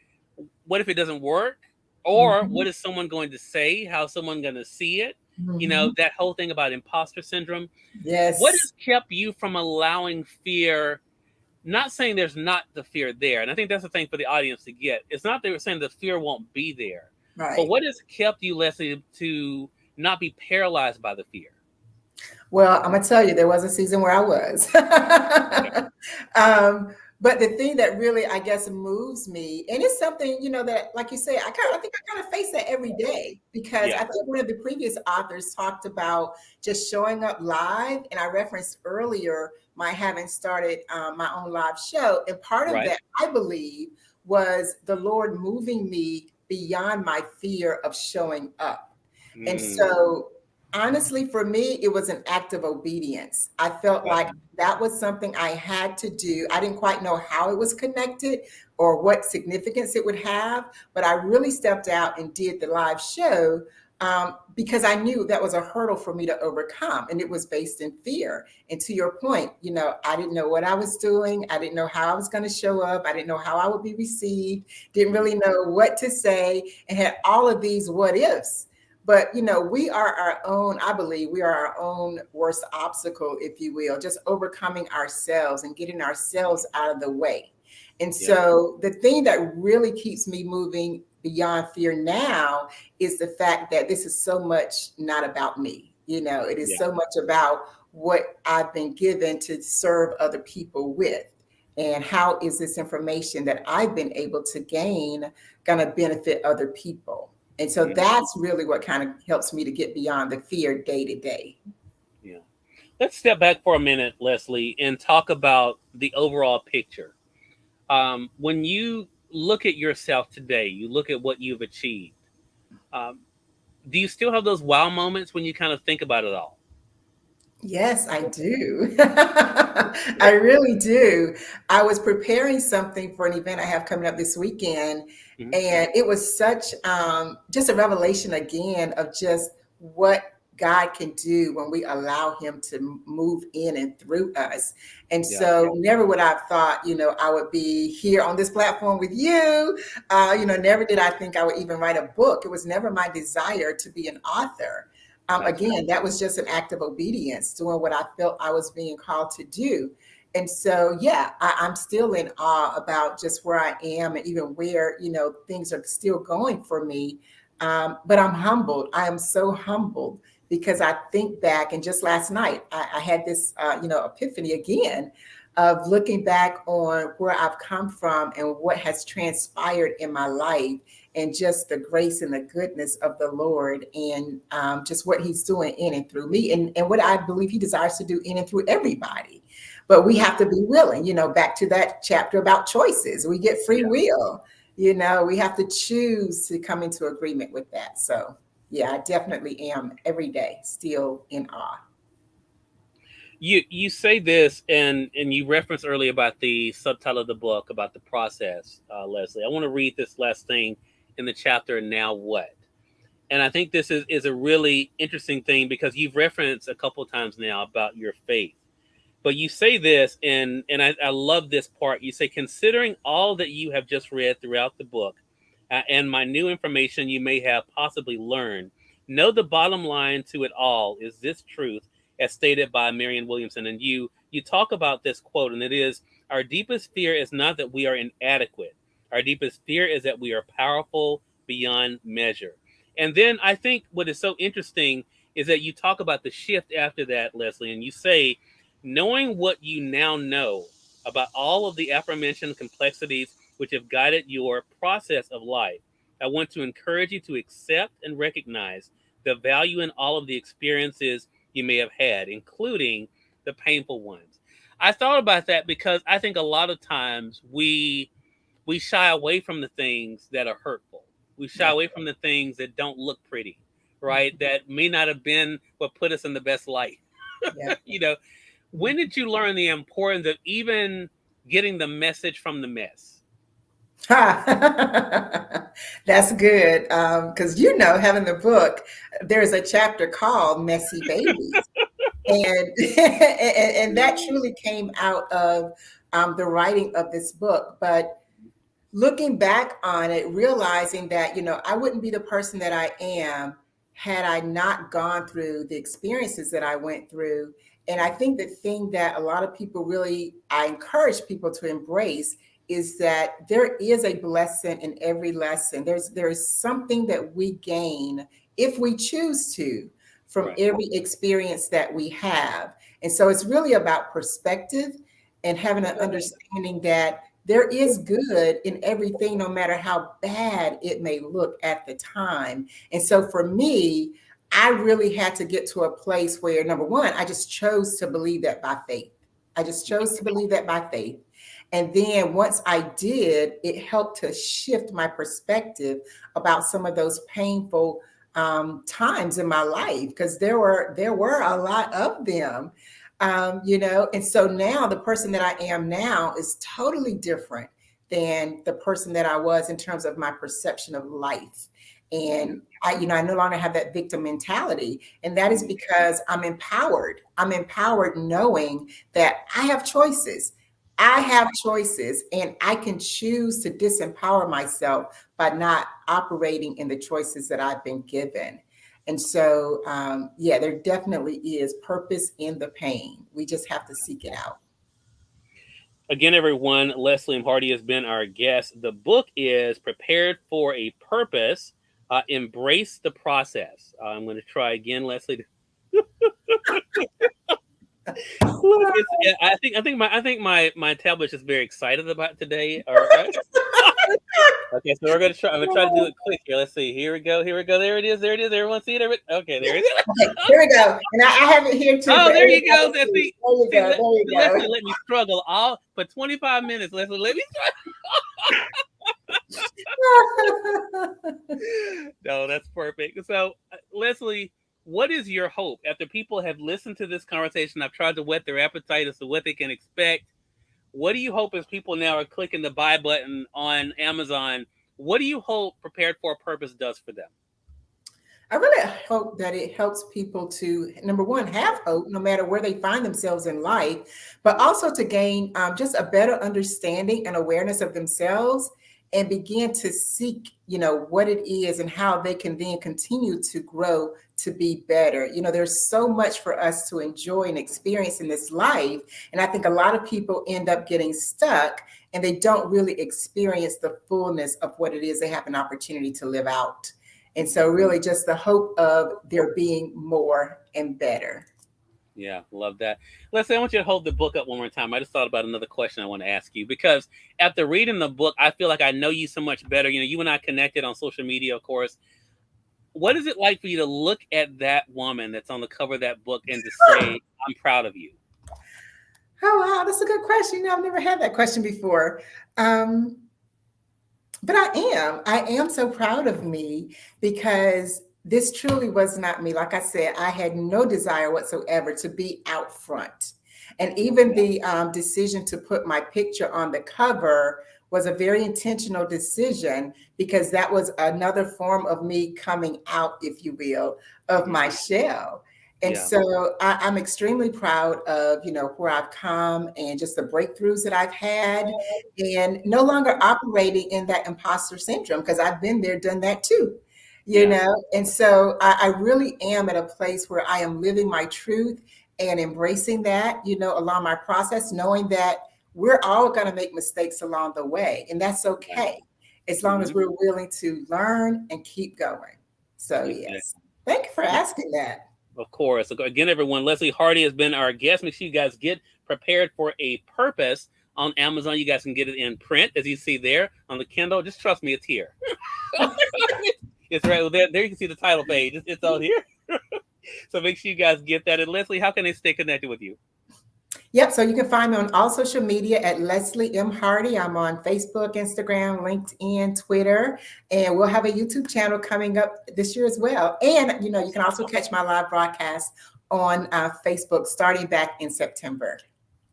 what if it doesn't work, or Mm-hmm. what is someone going to say, how's someone going to see it, Mm-hmm. that whole thing about imposter syndrome. What Yes. has kept you from allowing fear? Not saying there's not the fear there, and I think that's the thing for the audience to get. It's not they were saying the fear won't be there, but Right. what has kept you, Leslie, to not be paralyzed by the fear? Well, I'm gonna tell you, there was a season where I was. Okay. But the thing that really, I guess, moves me, and it's something, that, like you say, I think I kind of face that every day because I Yeah. think one of the previous authors talked about just showing up live, and I referenced earlier my having started my own live show, and part of Right. that, I believe, was the Lord moving me beyond my fear of showing up. And Mm, so, honestly, for me, it was an act of obedience. I felt right. like that was something I had to do. I didn't quite know how it was connected or what significance it would have, but I really stepped out and did the live show because I knew that was a hurdle for me to overcome, and it was based in fear. And to your point, I didn't know what I was doing. I didn't know how I was going to show up. I didn't know how I would be received. Didn't really know what to say, and had all of these what ifs. But we are our own, I believe we are our own worst obstacle, if you will, just overcoming ourselves and getting ourselves out of the way. And Yeah. so the thing that really keeps me moving beyond fear now is the fact that this is so much not about me. It is Yeah. so much about what I've been given to serve other people with. And how is this information that I've been able to gain going to benefit other people? And so Yeah. that's really what kind of helps me to get beyond the fear day to day. Yeah. Let's step back for a minute, Leslie, and talk about the overall picture. When you look at yourself today, you look at what you've achieved. Um, do you still have those wow moments when you kind of think about it all? Yes, I do. I really do. I was preparing something for an event I have coming up this weekend, Mhm. and it was such just a revelation again of just what God can do when we allow Him to move in and through us. And Yeah. so, never would I have thought, I would be here on this platform with you. Never did I think I would even write a book. It was never my desire to be an author. That's right. Again, that was just an act of obedience, doing what I felt I was being called to do. And so, yeah, I'm still in awe about just where I am and even where, things are still going for me. But I'm humbled. I am so humbled because I think back, and just last night, I had this, epiphany again of looking back on where I've come from and what has transpired in my life, and just the grace and the goodness of the Lord, and just what He's doing in and through me, and what I believe He desires to do in and through everybody. But we have to be willing, back to that chapter about choices. We get free Yeah. will, we have to choose to come into agreement with that. So, yeah, I definitely am every day still in awe. You say this, and you referenced earlier about the subtitle of the book about the process, Leslie. I want to read this last thing in the chapter. Now what? And I think this is a really interesting thing because you've referenced a couple of times now about your faith. But you say this, and I love this part. You say, considering all that you have just read throughout the book, and my new information you may have possibly learned, know the bottom line to it all is this truth, as stated by Marianne Williamson. And you talk about this quote, and it is, our deepest fear is not that we are inadequate. Our deepest fear is that we are powerful beyond measure. And then I think what is so interesting is that you talk about the shift after that, Leslie, and you say, knowing what you now know about all of the aforementioned complexities which have guided your process of life, I want to encourage you to accept and recognize the value in all of the experiences you may have had, including the painful ones. I thought about that because I think a lot of times we shy away from the things that are hurtful. We shy Yeah. away from the things that don't look pretty, right? That may not have been what put us in the best light. Yeah. you know, when did you learn the importance of even getting the message from the mess? Ha. That's good. Because having the book, there's a chapter called Messy Babies. And and that truly came out of the writing of this book. But looking back on it, realizing that, I wouldn't be the person that I am had I not gone through the experiences that I went through. And I think the thing that a lot of people really, I encourage people to embrace is that there is a blessing in every lesson. There's something that we gain if we choose to from Right. every experience that we have. And so it's really about perspective and having an understanding that there is good in everything, no matter how bad it may look at the time. And so for me, I really had to get to a place where, number one, I just chose to believe that by faith. I just chose to believe that by faith. And then once I did, it helped to shift my perspective about some of those painful times in my life, because there were a lot of them. And so now the person that I am now is totally different than the person that I was in terms of my perception of life. And I no longer have that victim mentality. And that is because I'm empowered. I'm empowered knowing that I have choices. I have choices, and I can choose to disempower myself by not operating in the choices that I've been given. And so, yeah, there definitely is purpose in the pain. We just have to seek it out. Again, everyone, Leslie and Hardy has been our guest. The book is Prepared for a Purpose. Embrace the process. I'm going to try again, Leslie. I think my tablet's just very excited about today. All right. Okay, so we're gonna try. I'm gonna try to do it quick here. Let's see. Here we go. Here we go. There it is. There it is. Everyone see it? Okay, there it is. Okay, here we go. And I have it here too. Oh, For there you go. everybody to See, There you see, go. There you Leslie, go. let me struggle all for 25 minutes. Leslie, let me No, that's perfect. So, Leslie, what is your hope after people have listened to this conversation? I've tried to whet their appetite as to what they can expect. What do you hope as people now are clicking the buy button on Amazon? What do you hope Prepared for a Purpose does for them? I really hope that it helps people to, number one, have hope no matter where they find themselves in life, but also to gain just a better understanding and awareness of themselves, and begin to seek, what it is and how they can then continue to grow to be better. There's so much for us to enjoy and experience in this life. And I think a lot of people end up getting stuck and they don't really experience the fullness of what it is they have an opportunity to live out. And so really just the hope of there being more and better. Yeah, love that. Leslie, I want you to hold the book up one more time. I just thought about another question I want to ask you because after reading the book, I feel like I know you so much better. You and I connected on social media, of course. What is it like for you to look at that woman that's on the cover of that book and to say, I'm proud of you? Oh, wow, that's a good question. I've never had that question before. But I am so proud of me because this truly was not me. Like I said, I had no desire whatsoever to be out front. And even the decision to put my picture on the cover was a very intentional decision because that was another form of me coming out, if you will, of my shell. And Yeah. so I'm extremely proud of, where I've come and just the breakthroughs that I've had, and no longer operating in that imposter syndrome because I've been there, done that too, Yeah. And so I really am at a place where I am living my truth and embracing that, along my process, knowing that we're all going to make mistakes along the way, and that's okay as long as we're willing to learn and keep going. So Exactly. yes, thank you for asking that. Of course. So again, everyone, Leslie Hardy has been our guest. Make sure you guys get prepared for a purpose on Amazon. You guys can get it in print, as you see there on the Kindle. Just trust me, it's here. It's right there. You can see the title page. It's on here. So make sure you guys get that. And Leslie, how can they stay connected with you? Yep. So you can find me on all social media at Leslie M. Hardy. I'm on Facebook, Instagram, LinkedIn, Twitter, and we'll have a YouTube channel coming up this year as well. And, you can also catch my live broadcast on Facebook starting back in September.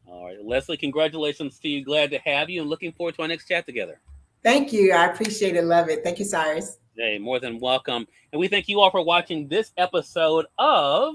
All right. Leslie, congratulations to you. Glad to have you and looking forward to our next chat together. Thank you. I appreciate it. Love it. Thank you, Cyrus. Hey, more than welcome. And we thank you all for watching this episode of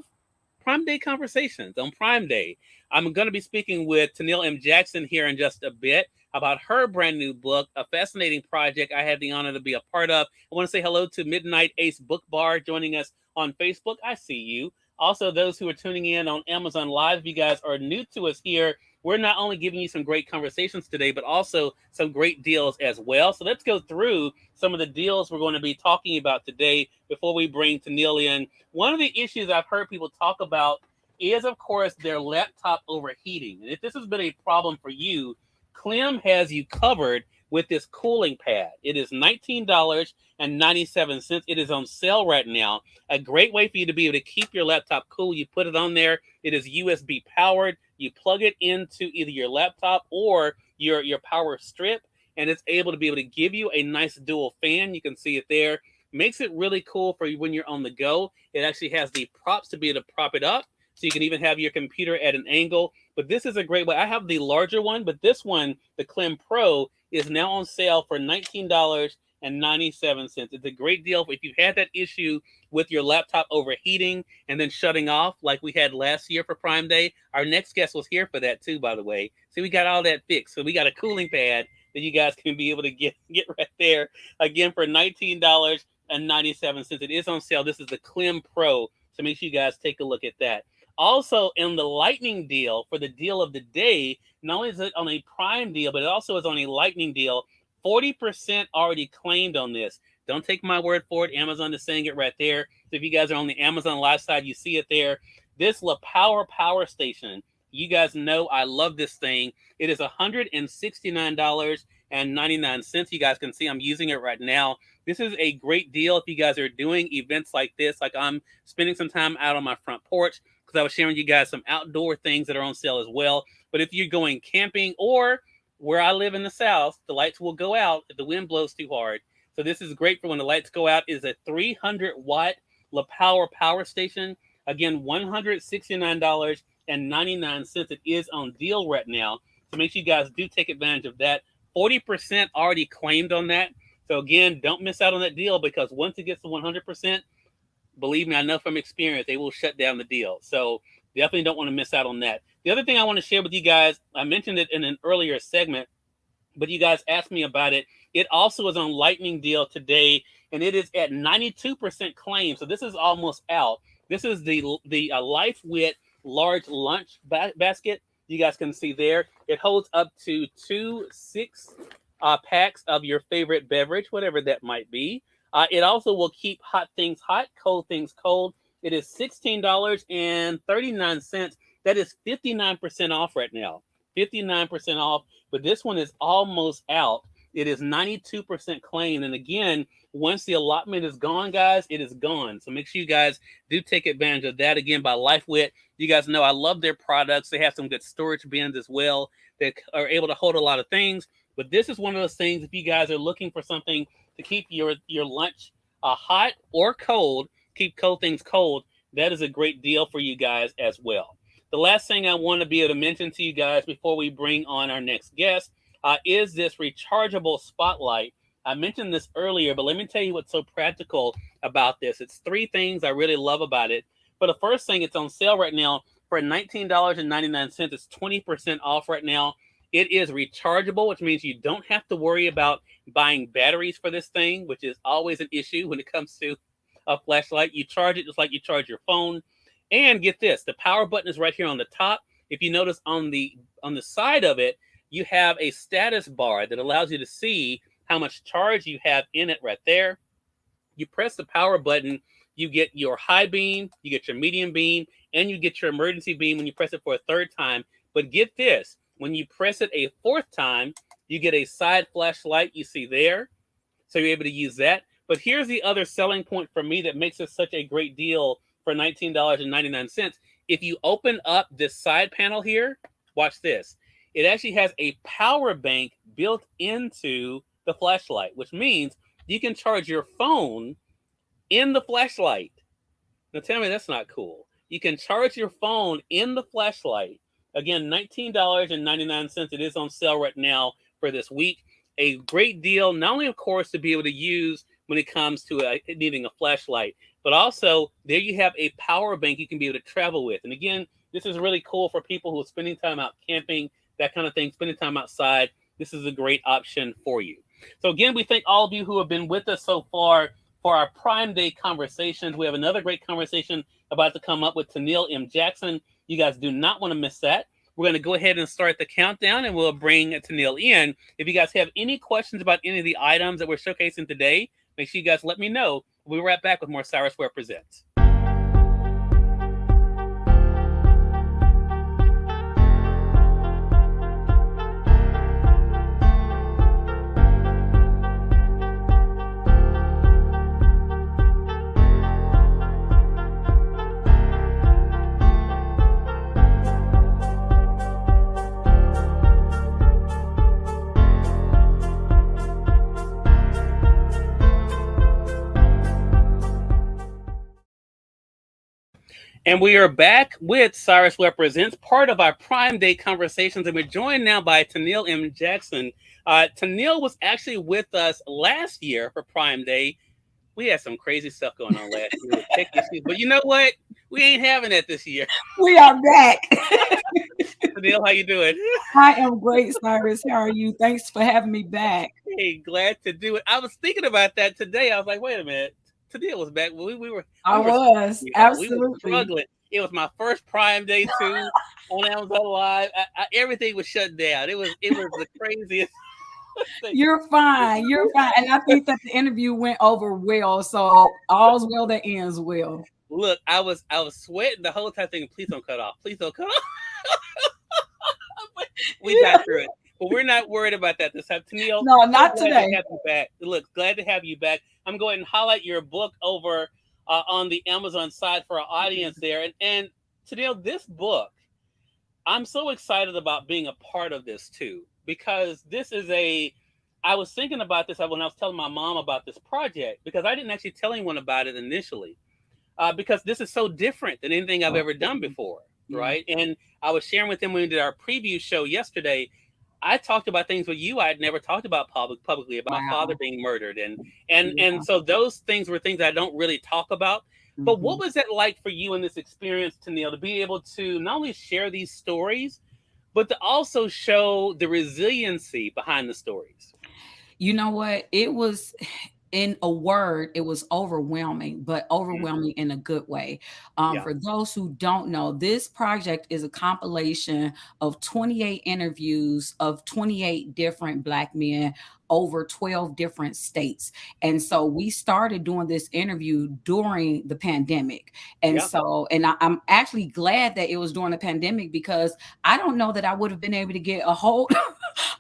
Prime Day Conversations on Prime Day. I'm going to be speaking with Toneal M. Jackson here in just a bit about her brand new book, a fascinating project I had the honor to be a part of. I want to say hello to Midnight Ace Book Bar joining us on Facebook. I see you. Also, those who are tuning in on Amazon Live, if you guys are new to us here, we're not only giving you some great conversations today, but also some great deals as well. So let's go through some of the deals we're going to be talking about today before we bring Toneal in. One of the issues I've heard people talk about is, of course, their laptop overheating. And if this has been a problem for you, Clem has you covered with this cooling pad. It is $19.97. It is on sale right now. A great way for you to be able to keep your laptop cool. You put it on there. It is USB powered. You plug it into either your laptop or your power strip, and it's able to give you a nice dual fan. You can see it there. Makes it really cool for you when you're on the go. It actually has the props to be able to prop it up, so you can even have your computer at an angle. But this is a great way. I have the larger one, but this one, the Clem Pro, is now on sale for $19.97. It's a great deal if you've had that issue with your laptop overheating and then shutting off like we had last year for Prime Day. Our next guest was here for that too, by the way. So we got all that fixed. So we got a cooling pad that you guys can be able to get right there. Again, for $19.97. It is on sale. This is the Clem Pro. So make sure you guys take a look at that. Also, in the Lightning deal, for the deal of the day, not only is it on a Prime deal, but it also is on a Lightning deal. 40% already claimed on this. Don't take my word for it. Amazon is saying it right there. So if you guys are on the Amazon Live side, you see it there. This La Power Power Station, you guys know I love this thing. It is $169.99. You guys can see I'm using it right now. This is a great deal if you guys are doing events like this, like I'm spending some time out on my front porch, because I was sharing you guys some outdoor things that are on sale as well. But if you're going camping, or where I live in the South, the lights will go out if the wind blows too hard. So this is great for when the lights go out. It's a 300-watt La Power Power Station. Again, $169.99. It is on deal right now. So make sure you guys do take advantage of that. 40% already claimed on that. So again, don't miss out on that deal, because once it gets to 100%, believe me, I know from experience, they will shut down the deal. So definitely don't want to miss out on that. The other thing I want to share with you guys, I mentioned it in an earlier segment, but you guys asked me about it. It also is on Lightning deal today, and it is at 92% claim. So this is almost out. This is the LifeWit large lunch basket. You guys can see there. It holds up to 2 6 packs of your favorite beverage, whatever that might be. It also will keep hot things hot, cold things cold. It is $16.39. That is 59% off right now. 59% off. But this one is almost out. It is 92% claim. And again, once the allotment is gone, guys, it is gone. So make sure you guys do take advantage of that. Again, by LifeWit. You guys know I love their products. They have some good storage bins as well that are able to hold a lot of things. But this is one of those things, if you guys are looking for something to keep your lunch hot or cold, keep cold things cold, that is a great deal for you guys as well. The last thing I want to be able to mention to you guys before we bring on our next guest is this rechargeable spotlight. I mentioned this earlier, but let me tell you what's so practical about this. It's 3 things I really love about it. For the first thing, it's on sale right now for $19.99. It's 20% off right now. It is rechargeable, which means you don't have to worry about buying batteries for this thing, which is always an issue when it comes to a flashlight. You charge it just like you charge your phone. And get this, the power button is right here on the top. If you notice on the side of it, you have a status bar that allows you to see how much charge you have in it right there. You press the power button, you get your high beam, you get your medium beam, and you get your emergency beam when you press it for a third time. But get this, when you press it a fourth time, you get a side flashlight you see there. So you're able to use that. But here's the other selling point for me that makes it such a great deal for $19.99. If you open up this side panel here, watch this. It actually has a power bank built into the flashlight, which means you can charge your phone in the flashlight. Now tell me that's not cool. You can charge your phone in the flashlight. Again, $19.99. It is on sale right now for this week. A great deal, not only, of course, to be able to use when it comes to needing a flashlight, but also there you have a power bank you can be able to travel with. And again, this is really cool for people who are spending time out camping, that kind of thing, spending time outside. This is a great option for you. So again, we thank all of you who have been with us so far for our Prime Day conversations. We have another great conversation about to come up with Toneal M. Jackson. You guys do not want to miss that. We're going to go ahead and start the countdown, and we'll bring Toneal in. If you guys have any questions about any of the items that we're showcasing today, make sure you guys let me know. We'll be right back with more Cyrus Webb Presents. And we are back with Cyrus Webb Presents, part of our Prime Day conversations. And we're joined now by Toneal M. Jackson. Toneal was actually with us last year for Prime Day. We had some crazy stuff going on last year with tech issues, but you know what? We ain't having that this year. We are back. Toneal, how you doing? I am great, Cyrus. How are you? Thanks for having me back. Hey, glad to do it. I was thinking about that today. I was like, wait a minute. Toneal was back. We were absolutely. We were struggling. It was my first Prime Day too on Amazon Live. Everything was shut down. It was the craziest thing. You're fine. You're fine. And I think that the interview went over well. So all's well that ends well. Look, I was sweating the whole time thinking, please don't cut off. Please don't cut off. We got through it. But we're not worried about that this time. Toneal, no, not today. Glad to have you back. Look, glad to have you back. I'm going to highlight your book over on the Amazon side for our audience there. And Toneal, this book, I'm so excited about being a part of this too, because I was thinking about this when I was telling my mom about this project, because I didn't actually tell anyone about it initially, because this is so different than anything I've ever done before, right? And I was sharing with them when we did our preview show yesterday. I talked about things with you I had never talked about publicly, about my father being murdered. And so those things were things I don't really talk about. But what was it like for you in this experience, Toneal, to be able to not only share these stories, but to also show the resiliency behind the stories? You know what? It was, in a word, it was overwhelming, but overwhelming in a good way. For those who don't know, this project is a compilation of 28 interviews of 28 different Black men over 12 different states. And so we started doing this interview during the pandemic. And I'm actually glad that it was during the pandemic, because I don't know that I would have been able to get a hold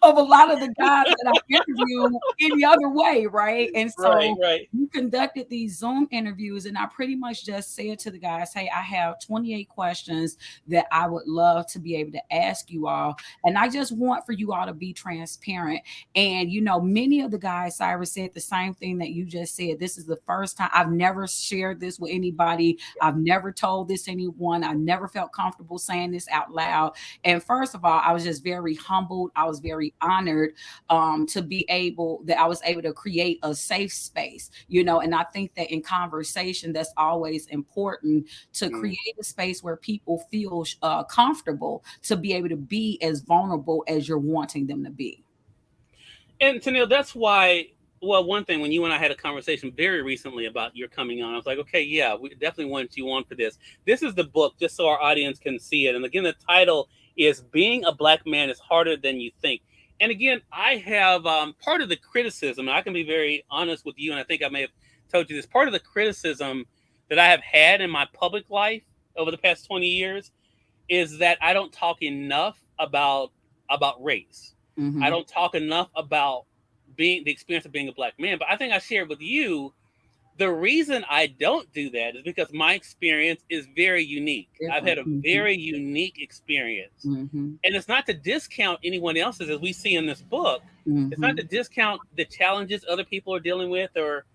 of a lot of the guys that I interviewed any other way, right? And so we conducted these Zoom interviews, and I pretty much just said to the guys, hey, I have 28 questions that I would love to be able to ask you all. And I just want for you all to be transparent. And, you know, many of the guys, Cyrus, said the same thing that you just said. This is the first time. I've never shared this with anybody. I've never told this to anyone. I never felt comfortable saying this out loud. And first of all, I was just very humbled. I was very honored to be able, that I was able to create a safe space, you know. And I think that in conversation, that's always important, to create a space where people feel comfortable to be able to be as vulnerable as you're wanting them to be. And Toneal, that's why, well, one thing, when you and I had a conversation very recently about your coming on, I was like, okay, yeah, we definitely want you on for this. This is the book, just so our audience can see it. And again, the title is Being a Black Man is Harder Than You Think. And again, I have part of the criticism, and I can be very honest with you, and I think I may have told you this. Part of the criticism that I have had in my public life over the past 20 years is that I don't talk enough about race. I don't talk enough about being the experience of being a Black man. But I think I shared with you the reason I don't do that is because my experience is very unique. I've had a very unique experience. And it's not to discount anyone else's, as we see in this book. It's not to discount the challenges other people are dealing with or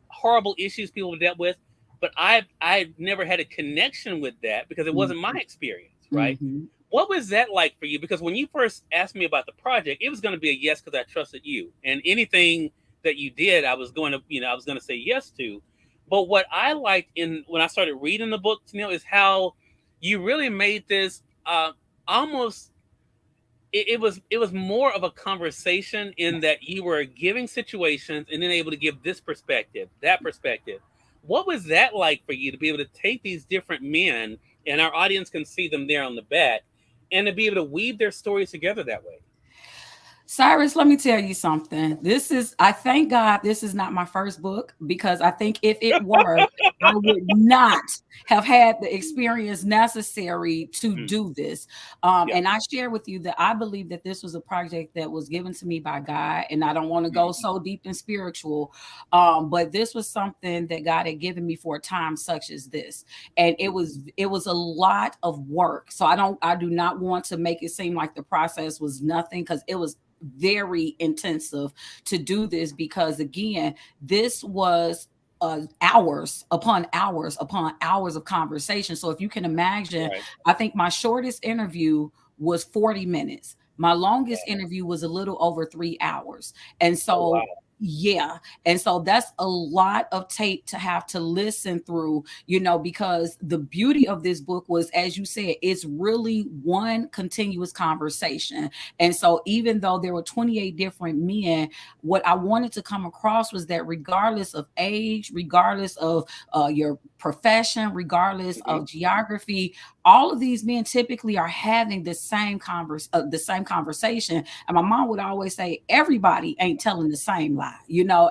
horrible issues people have dealt with. But I've never had a connection with that because it wasn't my experience, right? What was that like for you? Because when you first asked me about the project, it was going to be a yes because I trusted you. And anything that you did, I was going to say yes to. But what I liked when I started reading the book, Toneal, is how you really made this almost. It was more of a conversation in that you were giving situations and then able to give this perspective, that perspective. What was that like for you to be able to take these different men, and our audience can see them there on the back, and to be able to weave their stories together that way? Cyrus, let me tell you something. I thank God this is not my first book, because I think if it were, I would not have had the experience necessary to do this. And I share with you that I believe that this was a project that was given to me by God, and I don't want to go so deep and spiritual, but this was something that God had given me for a time such as this. And it was a lot of work. So I do not want to make it seem like the process was nothing, because it was very intensive to do this, because again, this was hours upon hours upon hours of conversation. So if you can imagine, I think my shortest interview was 40 minutes. My longest interview was a little over 3 hours. And so yeah. And so that's a lot of tape to have to listen through, because the beauty of this book was, as you said, it's really one continuous conversation. And so even though there were 28 different men, what I wanted to come across was that regardless of age, regardless of your profession, regardless of geography, all of these men typically are having the same conversation. And my mom would always say, everybody ain't telling the same lie,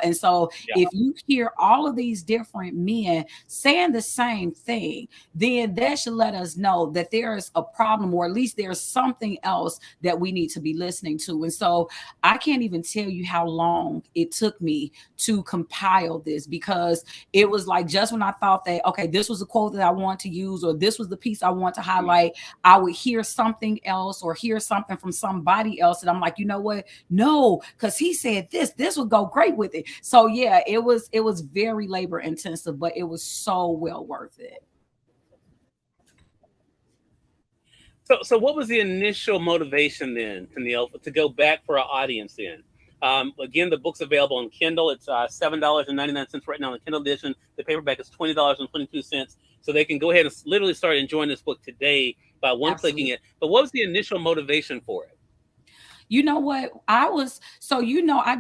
And so if you hear all of these different men saying the same thing, then that should let us know that there is a problem, or at least there's something else that we need to be listening to. And so I can't even tell you how long it took me to compile this, because it was like, just when I thought that, okay, this was a quote that I want to use, or this was the piece I want to highlight, I would hear something else or hear something from somebody else. And I'm like, you know what? No, because he said this would go great with it. So yeah, it was very labor intensive, but it was so well worth it. So what was the initial motivation then, Toneal, to go back for our audience then? Again, the book's available on Kindle. It's $7.99 right now on the Kindle edition. The paperback is $20.22. So they can go ahead and literally start enjoying this book today by clicking it. But what was the initial motivation for it? You know what? I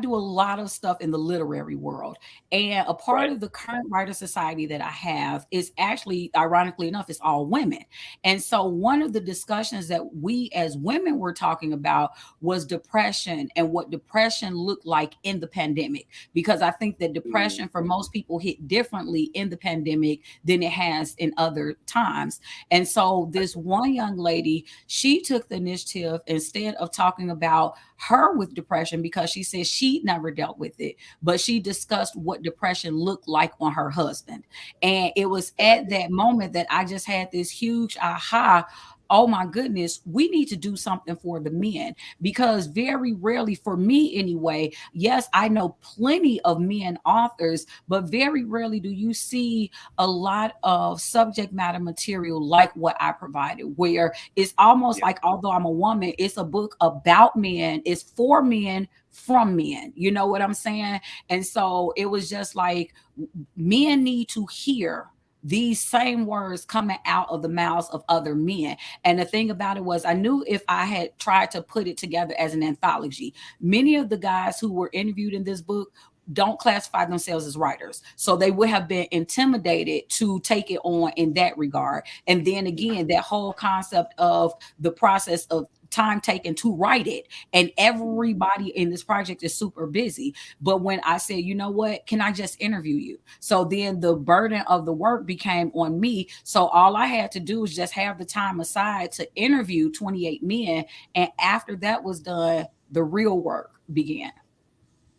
do a lot of stuff in the literary world. And a part of the current writer society that I have is actually, ironically enough, it's all women. And so one of the discussions that we as women were talking about was depression and what depression looked like in the pandemic. Because I think that depression for most people hit differently in the pandemic than it has in other times. And so this one young lady, she took the initiative, instead of talking about her with depression, because she said she never dealt with it, but she discussed what depression looked like on her husband. And it was at that moment that I just had this huge aha. Oh my goodness, we need to do something for the men, because very rarely, for me anyway, yes, I know plenty of men authors, but very rarely do you see a lot of subject matter material like what I provided, where it's almost like, although I'm a woman, it's a book about men, it's for men, from men, you know what I'm saying? And so it was just like, men need to hear these same words coming out of the mouths of other men. And the thing about it was, I knew if I had tried to put it together as an anthology, many of the guys who were interviewed in this book don't classify themselves as writers. So they would have been intimidated to take it on in that regard. And then again, that whole concept of the process of time taken to write it, and everybody in this project is super busy. But when I said, you know what, can I just interview you? So then the burden of the work became on me. So all I had to do was just have the time aside to interview 28 men. And after that was done, the real work began.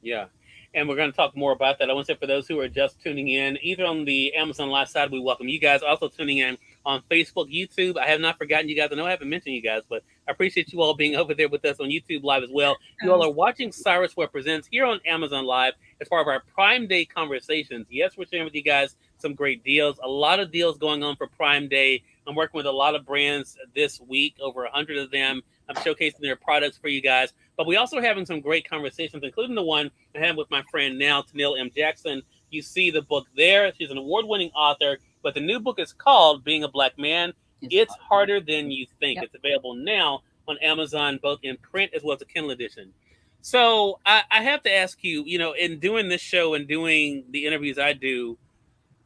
Yeah. And we're going to talk more about that. I want to say for those who are just tuning in, either on the Amazon Live side, we welcome you guys. Also tuning in on Facebook, YouTube. I have not forgotten you guys. I know I haven't mentioned you guys, but I appreciate you all being over there with us on YouTube Live as well. You all are watching Cyrus Webb Presents here on Amazon Live as part of our Prime Day conversations. Yes, we're sharing with you guys some great deals. A lot of deals going on for Prime Day. I'm working with a lot of brands this week, over 100 of them. I'm showcasing their products for you guys. But we also are having some great conversations, including the one I had with my friend now, Toneal M. Jackson. You see the book there. She's an award-winning author, but the new book is called Being a Black Man. It's harder than you think. Yep. It's available now on Amazon, both in print as well as a Kindle edition. So I have to ask you, in doing this show and doing the interviews I do,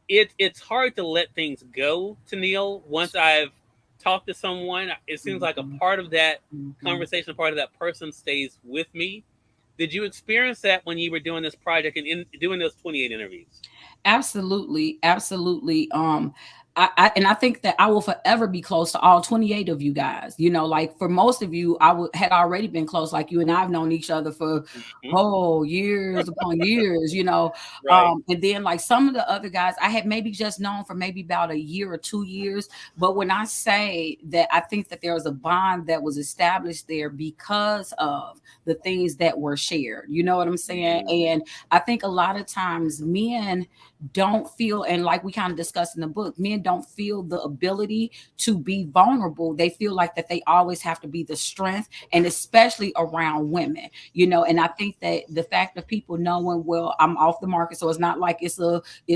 it's hard to let things go, Toneal. Once I've talked to someone, it seems like a part of that conversation, part of that person stays with me. Did you experience that when you were doing this project and doing those 28 interviews? Absolutely. Absolutely. And I think that I will forever be close to all 28 of you guys. Like for most of you, had already been close. Like you and I have known each other for years upon years. Right. And then like some of the other guys, I had maybe just known for maybe about a year or 2 years. But when I say that, I think that there was a bond that was established there because of the things that were shared. You know what I'm saying? And I think a lot of times men don't feel, and like we kind of discussed in the book, men don't feel the ability to be vulnerable. They feel like that they always have to be the strength, and especially around women, and I think that the fact of people knowing, well, I'm off the market, so it's not like it's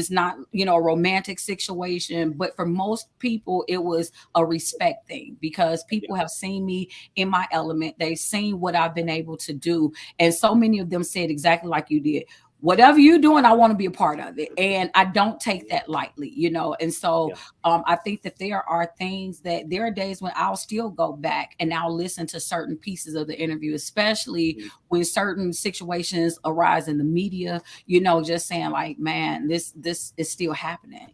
not a romantic situation, but for most people it was a respect thing, because people have seen me in my element. They've seen what I've been able to do, and so many of them said exactly like you did, whatever you're doing, I want to be a part of it. And I don't take that lightly, And so I think that there are days when I'll still go back and I'll listen to certain pieces of the interview, especially when certain situations arise in the media, just saying like, man, this is still happening,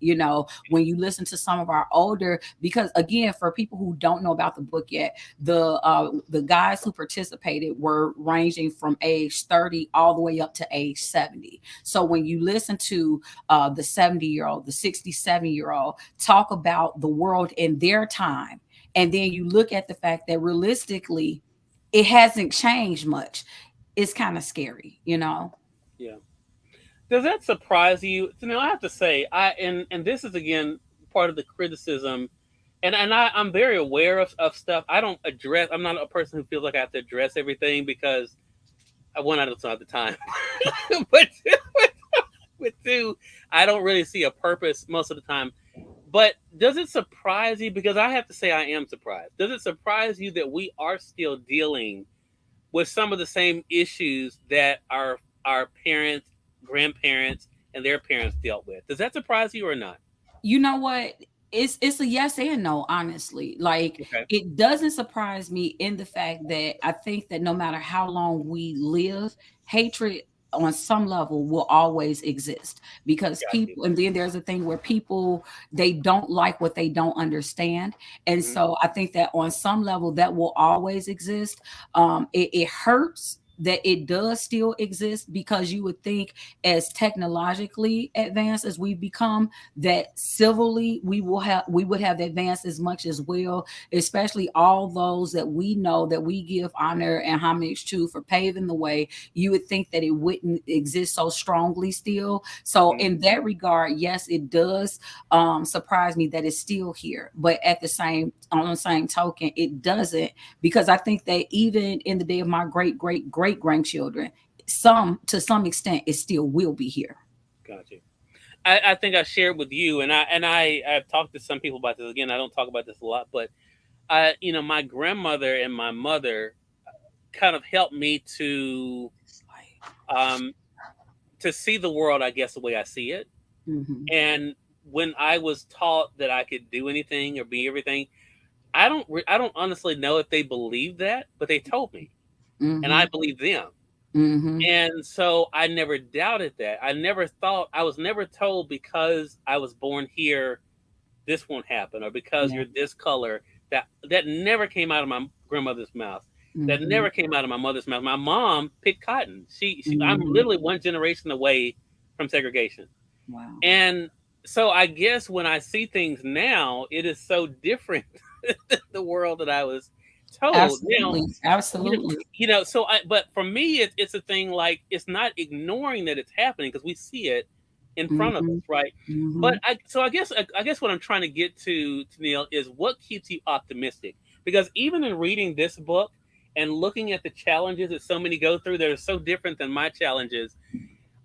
when you listen to some of our older, because again, for people who don't know about the book yet, the guys who participated were ranging from age 30 all the way up to age 70. So when you listen to the 70-year-old, the 67-year-old talk about the world in their time, and then you look at the fact that realistically it hasn't changed much, it's kind of scary, Yeah. Does that surprise you? I have to say, and this is again part of the criticism, and I'm very aware of stuff. I'm not a person who feels like I have to address everything, because I don't have the time. but two, I don't really see a purpose most of the time. But does it surprise you? Because I have to say I am surprised. Does it surprise you that we are still dealing with some of the same issues that our parents, grandparents, and their parents dealt with? Does that surprise you or not? You know what? It's a yes and no, honestly. Like, it doesn't surprise me in the fact that I think that no matter how long we live, hatred on some level will always exist, because people, and then there's a thing where people, they don't like what they don't understand. And so I think that on some level that will always exist. It hurts that it does still exist, because you would think as technologically advanced as we've become, that civilly we would have advanced as much as well, especially all those that we know that we give honor and homage to for paving the way. You would think that it wouldn't exist so strongly still. So in that regard, yes, it does surprise me that it's still here, but on the same token, it doesn't, because I think that even in the day of my great grandchildren, to some extent, it still will be here. Gotcha. I think I shared with you, and I've talked to some people about this. Again, I don't talk about this a lot, but my grandmother and my mother kind of helped me to to see the world, I guess, the way I see it. Mm-hmm. And when I was taught that I could do anything or be everything, I don't honestly know if they believed that, but they told me, and I Mm-hmm. believed them. Mm-hmm. And so I never doubted that. I never thought, I was never told because I was born here, this won't happen, or because Yeah. you're this color. That never came out of my grandmother's mouth. That Mm-hmm. never came out of my mother's mouth. My mom picked cotton. I'm Mm-hmm. literally one generation away from segregation. Wow. And so I guess when I see things now, it is so different than the world that I was told. Now, Absolutely. Absolutely. so but for me, it's a thing, like, it's not ignoring that it's happening, because we see it in front of Mm-hmm. us, right? Mm-hmm. But I guess what I'm trying to get to Neil, is what keeps you optimistic? Because even in reading this book and looking at the challenges that so many go through that are so different than my challenges,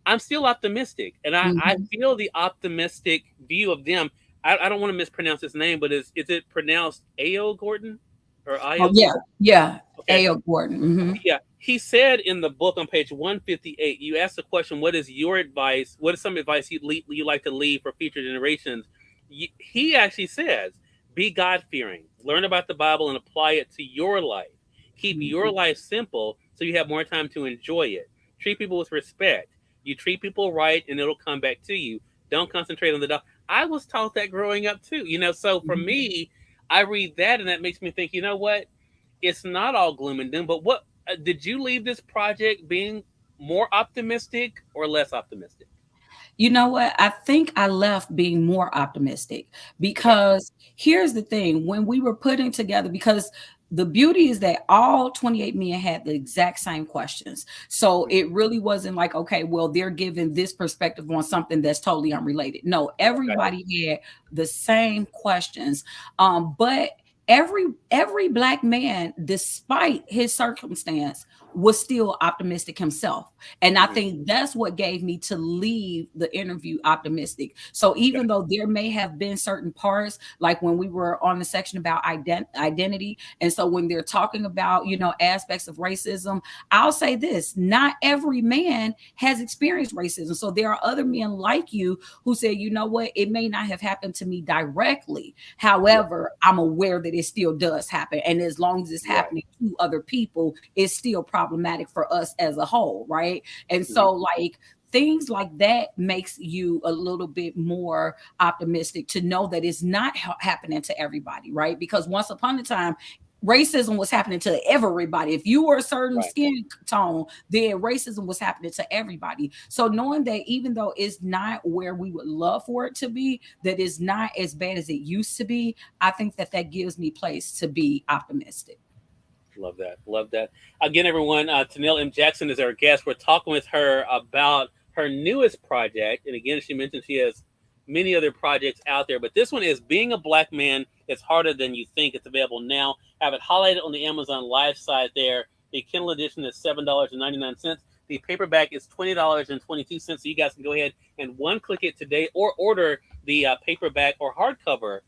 I'm still optimistic, and I Mm-hmm. feel the optimistic view of them. I don't want to mispronounce his name, but is it pronounced Ao Gordon or Oh Io yeah. Gordon? Yeah. Okay. A.O. Gordon. Mm-hmm. Yeah, he said in the book on page 158, you asked the question, what is your advice? What is some advice you like to leave for future generations? He actually says, be God fearing, learn about the Bible and apply it to your life. Keep Mm-hmm. your life simple so you have more time to enjoy it. Treat people with respect. You treat people right and it'll come back to you. Don't concentrate on the dog. I was taught that growing up too, so for Mm-hmm. me, I read that and that makes me think, you know what? It's not all gloom and doom. But what did you leave this project being more optimistic or less optimistic? You know what? I think I left being more optimistic Okay. because here's the thing when we were putting together, because the beauty is that all 28 men had the exact same questions. So Mm. it really wasn't like, okay, well, they're giving this perspective on something that's totally unrelated. No, Okay. everybody had the same questions. But every black man, despite his circumstance, was still optimistic himself. And I Mm. think that's what gave me to leave the interview optimistic. So Okay. even though there may have been certain parts, like when we were on the section about identity, and so when they're talking about, aspects of racism, I'll say this: not every man has experienced racism. So there are other men like you who say, you know what, it may not have happened to me directly. Yeah. However, I'm aware that it still does happen. And as long as it's Right. happening to other people, it's still problematic for us as a whole, right? And Mhm. so, like, things like that makes you a little bit more optimistic to know that it's not happening to everybody, right? Because once upon a time, racism was happening to everybody. If you were a certain Right. skin tone, then racism was happening to everybody. So knowing that even though it's not where we would love for it to be, that it's not as bad as it used to be, I think that that gives me place to be optimistic. Love that. Love that. Again, everyone, Tanel M. Jackson is our guest. We're talking with her about her newest project. And again, she mentioned she has many other projects out there, but this one is Being a Black Man is Harder Than You Think. It's available now. Have it highlighted on the Amazon Live side there. The Kindle edition is $7.99. The paperback is $20.22. So you guys can go ahead and one click it today or order the paperback or hardcover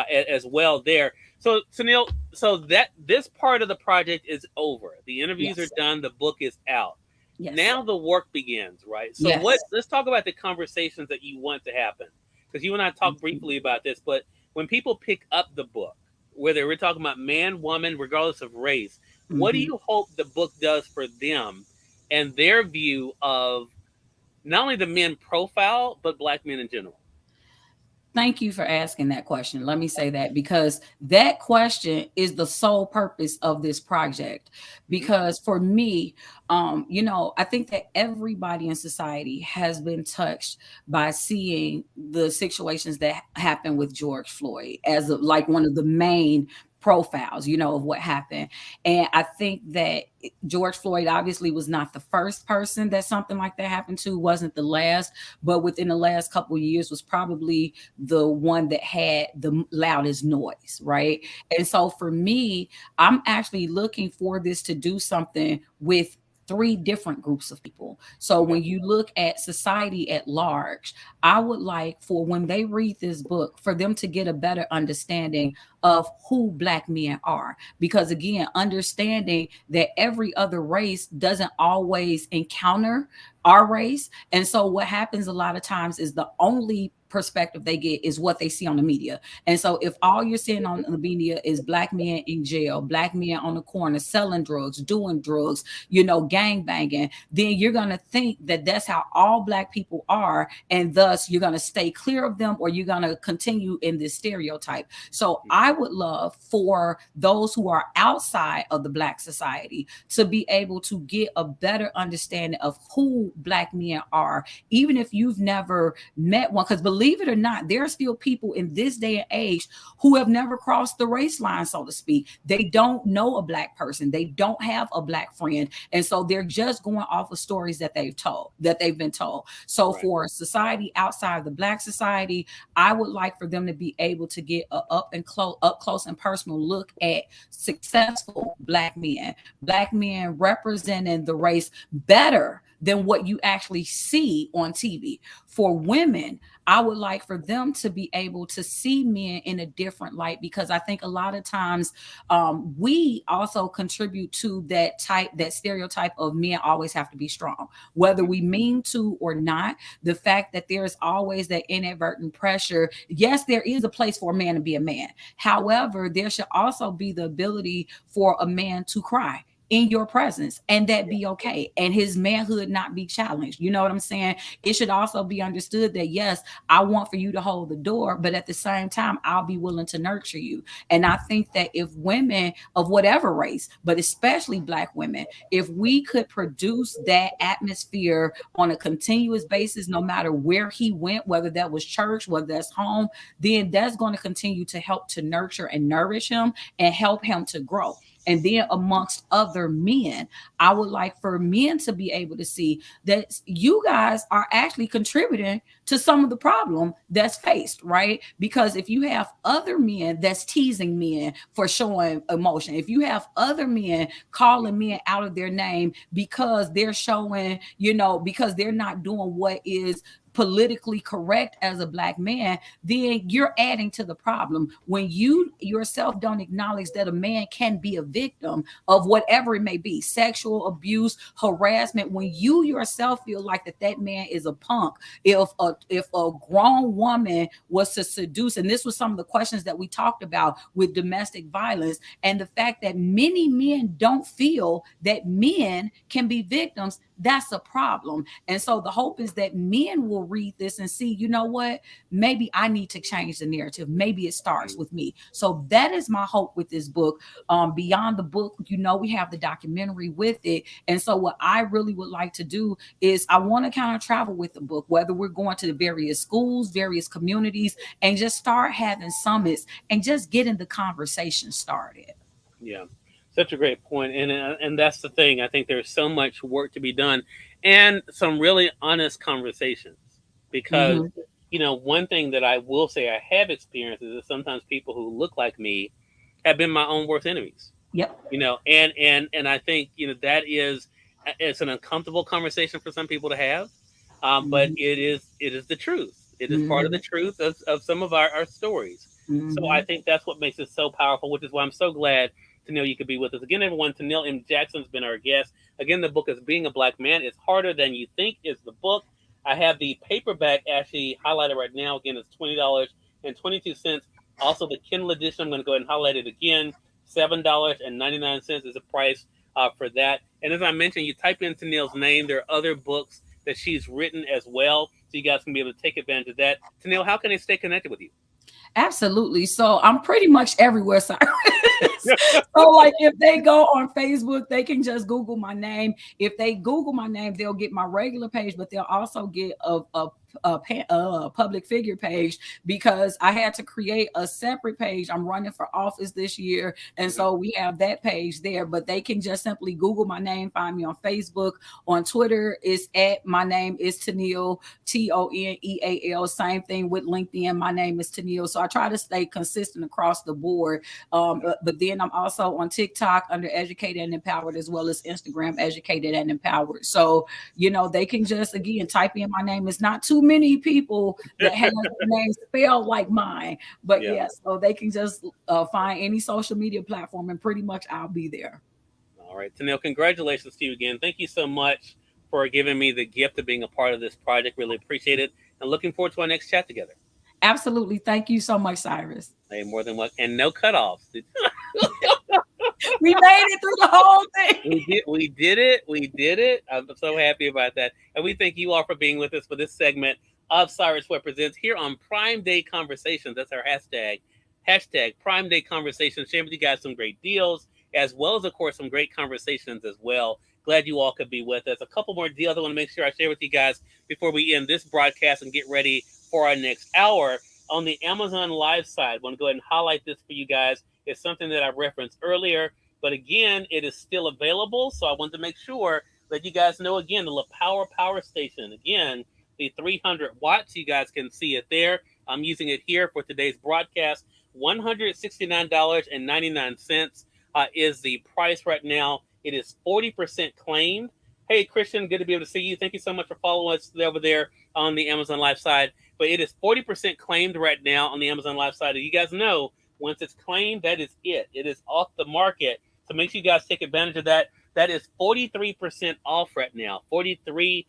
as well there. So Neil, so that this part of the project is over. The interviews are Yes. done. The book is out. Yes. Now the work begins, right? So Yes. let's talk about the conversations that you want to happen, because you and I talked Mhm. briefly about this. But when people pick up the book, whether we're talking about man, woman, regardless of race, what do Mhm. you hope the book does for them and their view of not only the men profile but Black men in general? Thank you for asking that question. Let me say that because that question is the sole purpose of this project. Mm-hmm. Because for me, I think that everybody in society has been touched by seeing the situations that happened with George Floyd as like one of the main profiles, of what happened. And I think that George Floyd obviously was not the first person that something like that happened to, wasn't the last, but within the last couple of years was probably the one that had the loudest noise, right? And so for me, I'm actually looking for this to do something with three different groups of people. So when you look at society at large, I would like for when they read this book, for them to get a better understanding of who Black men are. Because again, understanding that every other race doesn't always encounter our race. And so what happens a lot of times is the only perspective they get is what they see on the media. And so if all you're seeing on the media is Black men in jail, Black men on the corner selling drugs, doing drugs, gang banging, then you're going to think that that's how all Black people are. And thus you're going to stay clear of them, or you're going to continue in this stereotype. So I would love for those who are outside of the Black society to be able to get a better understanding of who Black men are, even if you've never met one. Because believe it or not, there are still people in this day and age who have never crossed the race line, so to speak. They don't know a Black person. They don't have a Black friend. And so they're just going off of stories that they've been told. So for society outside the Black society, I would like for them to be able to get a up close and personal look at successful Black men representing the race better than what you actually see on TV. For women, I would like for them to be able to see men in a different light, because I think a lot of times we also contribute to that stereotype of men always have to be strong, whether we mean to or not. The fact that there is always that inadvertent pressure. Yes, there is a place for a man to be a man. However, there should also be the ability for a man to cry in your presence, and that be okay, and his manhood not be challenged. You know what I'm saying? It should also be understood that yes, I want for you to hold the door, but at the same time, I'll be willing to nurture you. And I think that if women of whatever race, but especially Black women, if we could produce that atmosphere on a continuous basis, no matter where he went, whether that was church, whether that's home, then that's going to continue to help to nurture and nourish him and help him to grow. And then amongst other men, I would like for men to be able to see that you guys are actually contributing to some of the problem that's faced, right? Because if you have other men that's teasing men for showing emotion, if you have other men calling men out of their name because they're showing, because they're not doing what is politically correct as a Black man, then you're adding to the problem. When you yourself don't acknowledge that a man can be a victim of whatever it may be, sexual abuse, harassment, when you yourself feel like that man is a punk, if a grown woman was to seduce, and this was some of the questions that we talked about with domestic violence, and the fact that many men don't feel that men can be victims, that's a problem. And so the hope is that men will read this and see, you know what, maybe I need to change the narrative. Maybe it starts with me. So that is my hope with this book. Beyond the book, we have the documentary with it. And so what I really would like to do is I want to kind of travel with the book, whether we're going to the various schools, various communities, and just start having summits and just getting the conversation started. Yeah, such a great point, and that's the thing. I think there's so much work to be done, and some really honest conversations. Because one thing that I will say I have experienced is that sometimes people who look like me have been my own worst enemies. Yep. And I think that it's an uncomfortable conversation for some people to have, but it is the truth. It is part of the truth of some of our stories. So I think that's what makes it so powerful, which is why I'm so glad, Toneal, you could be with us. Again, everyone, Toneal M. Jackson's been our guest. Again, the book is Being a Black Man is Harder Than You Think is the book. I have the paperback actually highlighted right now. Again, it's $20.22. Also, the Kindle edition, I'm going to go ahead and highlight it again. $7.99 is the price for that. And as I mentioned, you type in Toneal's name. There are other books that she's written as well. So you guys can be able to take advantage of that. Toneal, how can they stay connected with you? Absolutely. So I'm pretty much everywhere, Cyrus. So like if they go on Facebook, they can just Google my name. If they Google my name, they'll get my regular page, but they'll also get a public figure page, because I had to create a separate page. I'm running for office this year, and so we have that page there, but they can just simply Google my name, find me on Facebook. On Twitter, it's at my name is Toneal, Toneal. Same thing with LinkedIn. My name is Toneal. So I try to stay consistent across the board. But then I'm also on TikTok under Educated and Empowered, as well as Instagram, Educated and Empowered. So, they can just, again, type in my name. It's not too many people that have the name spelled like mine, but yes, so they can just find any social media platform, and pretty much I'll be there. All right, Toneal, congratulations to you again. Thank you so much for giving me the gift of being a part of this project. Really appreciate it, and looking forward to our next chat together. Absolutely. Thank you so much, Cyrus. Hey, more than what, and no cutoffs. We made it through the whole thing. We did it. I'm so happy about that. And we thank you all for being with us for this segment of Cyrus Webb Presents here on Prime Day Conversations. That's our hashtag Prime Day Conversations. Sharing with you guys some great deals, as well as, of course, some great conversations as well. Glad you all could be with us. A couple more deals I want to make sure I share with you guys before we end this broadcast and get ready for our next hour. On the Amazon Live side, I want to go ahead and highlight this for you guys. It's something that I referenced earlier, but again, it is still available. So I want to make sure that you guys know, again, the Power Station. Again, the 300 watts. You guys can see it there. I'm using it here for today's broadcast. $169.99 is the price right now. It is 40% claimed. Hey, Christian, good to be able to see you. Thank you so much for following us over there on the Amazon Live side. But it is 40% claimed right now on the Amazon Live side. And you guys know, once it's claimed, that is it. It is off the market. So make sure you guys take advantage of that. That is 43% off right now. 43%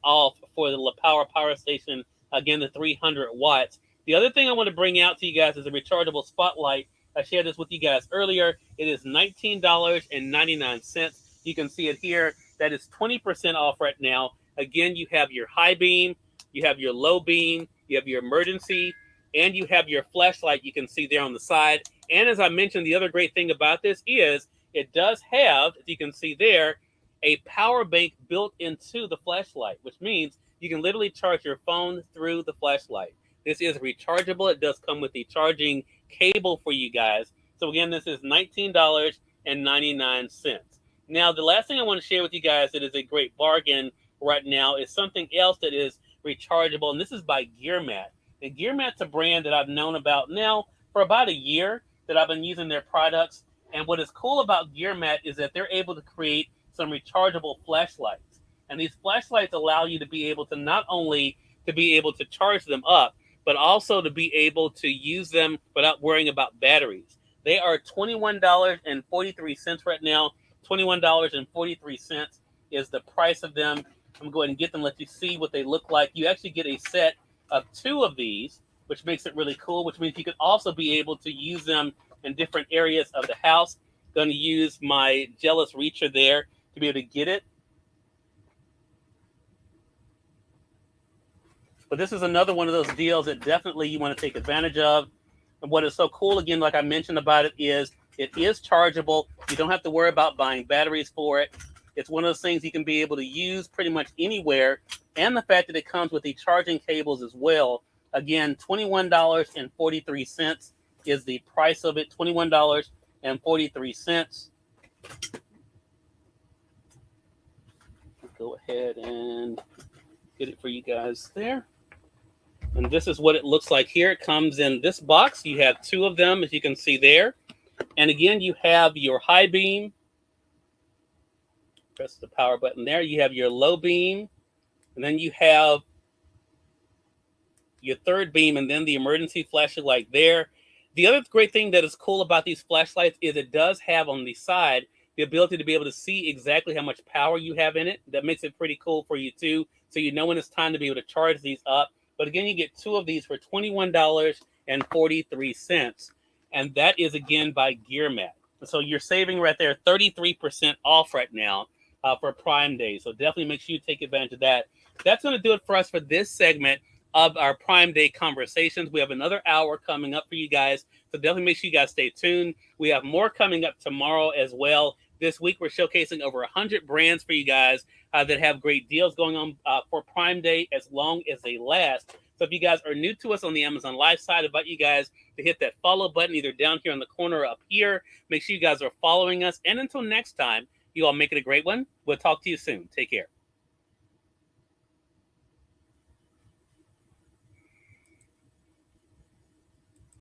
off for the Power Station. Again, the 300 watts. The other thing I want to bring out to you guys is a rechargeable spotlight. I shared this with you guys earlier. It is $19.99. You can see it here. That is 20% off right now. Again, you have your high beam, you have your low beam, you have your emergency, and you have your flashlight you can see there on the side. And as I mentioned, the other great thing about this is it does have, as you can see there, a power bank built into the flashlight, which means you can literally charge your phone through the flashlight. This is rechargeable. It does come with the charging cable for you guys. So again, this is $19.99. Now, the last thing I want to share with you guys that is a great bargain right now is something else that is rechargeable, and this is by GearMat. And GearMat's a brand that I've known about now for about a year that I've been using their products. And what is cool about GearMat is that they're able to create some rechargeable flashlights. And these flashlights allow you to be able to not only to be able to charge them up, but also to be able to use them without worrying about batteries. They are $21.43 right now. $21.43 is the price of them. I'm going to go ahead and get them, let you see what they look like. You actually get a set of 2 of these, which makes it really cool, which means you can also be able to use them in different areas of the house. Going to use my Jealous Reacher there to be able to get it. But this is another one of those deals that definitely you want to take advantage of. And what is so cool, again, like I mentioned about it, is it is chargeable. You don't have to worry about buying batteries for it. It's one of those things you can be able to use pretty much anywhere. And the fact that it comes with the charging cables as well. Again, $21.43 is the price of it. $21.43. Go ahead and get it for you guys there. And this is what it looks like here. It comes in this box. You have 2 of them, as you can see there. And again, you have your high beam. Press the power button there. You have your low beam. And then you have your third beam, and then the emergency flashlight there. The other great thing that is cool about these flashlights is it does have on the side the ability to be able to see exactly how much power you have in it. That makes it pretty cool for you too. So you know when it's time to be able to charge these up. But again, you get 2 of these for $21.43. And that is, again, by GearMat. So you're saving right there 33% off right now for Prime Day. So definitely make sure you take advantage of that. That's going to do it for us for this segment of our Prime Day conversations. We have another hour coming up for you guys. So definitely make sure you guys stay tuned. We have more coming up tomorrow as well. This week, we're showcasing over 100 brands for you guys that have great deals going on for Prime Day as long as they last. So if you guys are new to us on the Amazon Live side, I invite you guys to hit that follow button either down here on the corner or up here. Make sure you guys are following us. And until next time, you all make it a great one. We'll talk to you soon. Take care.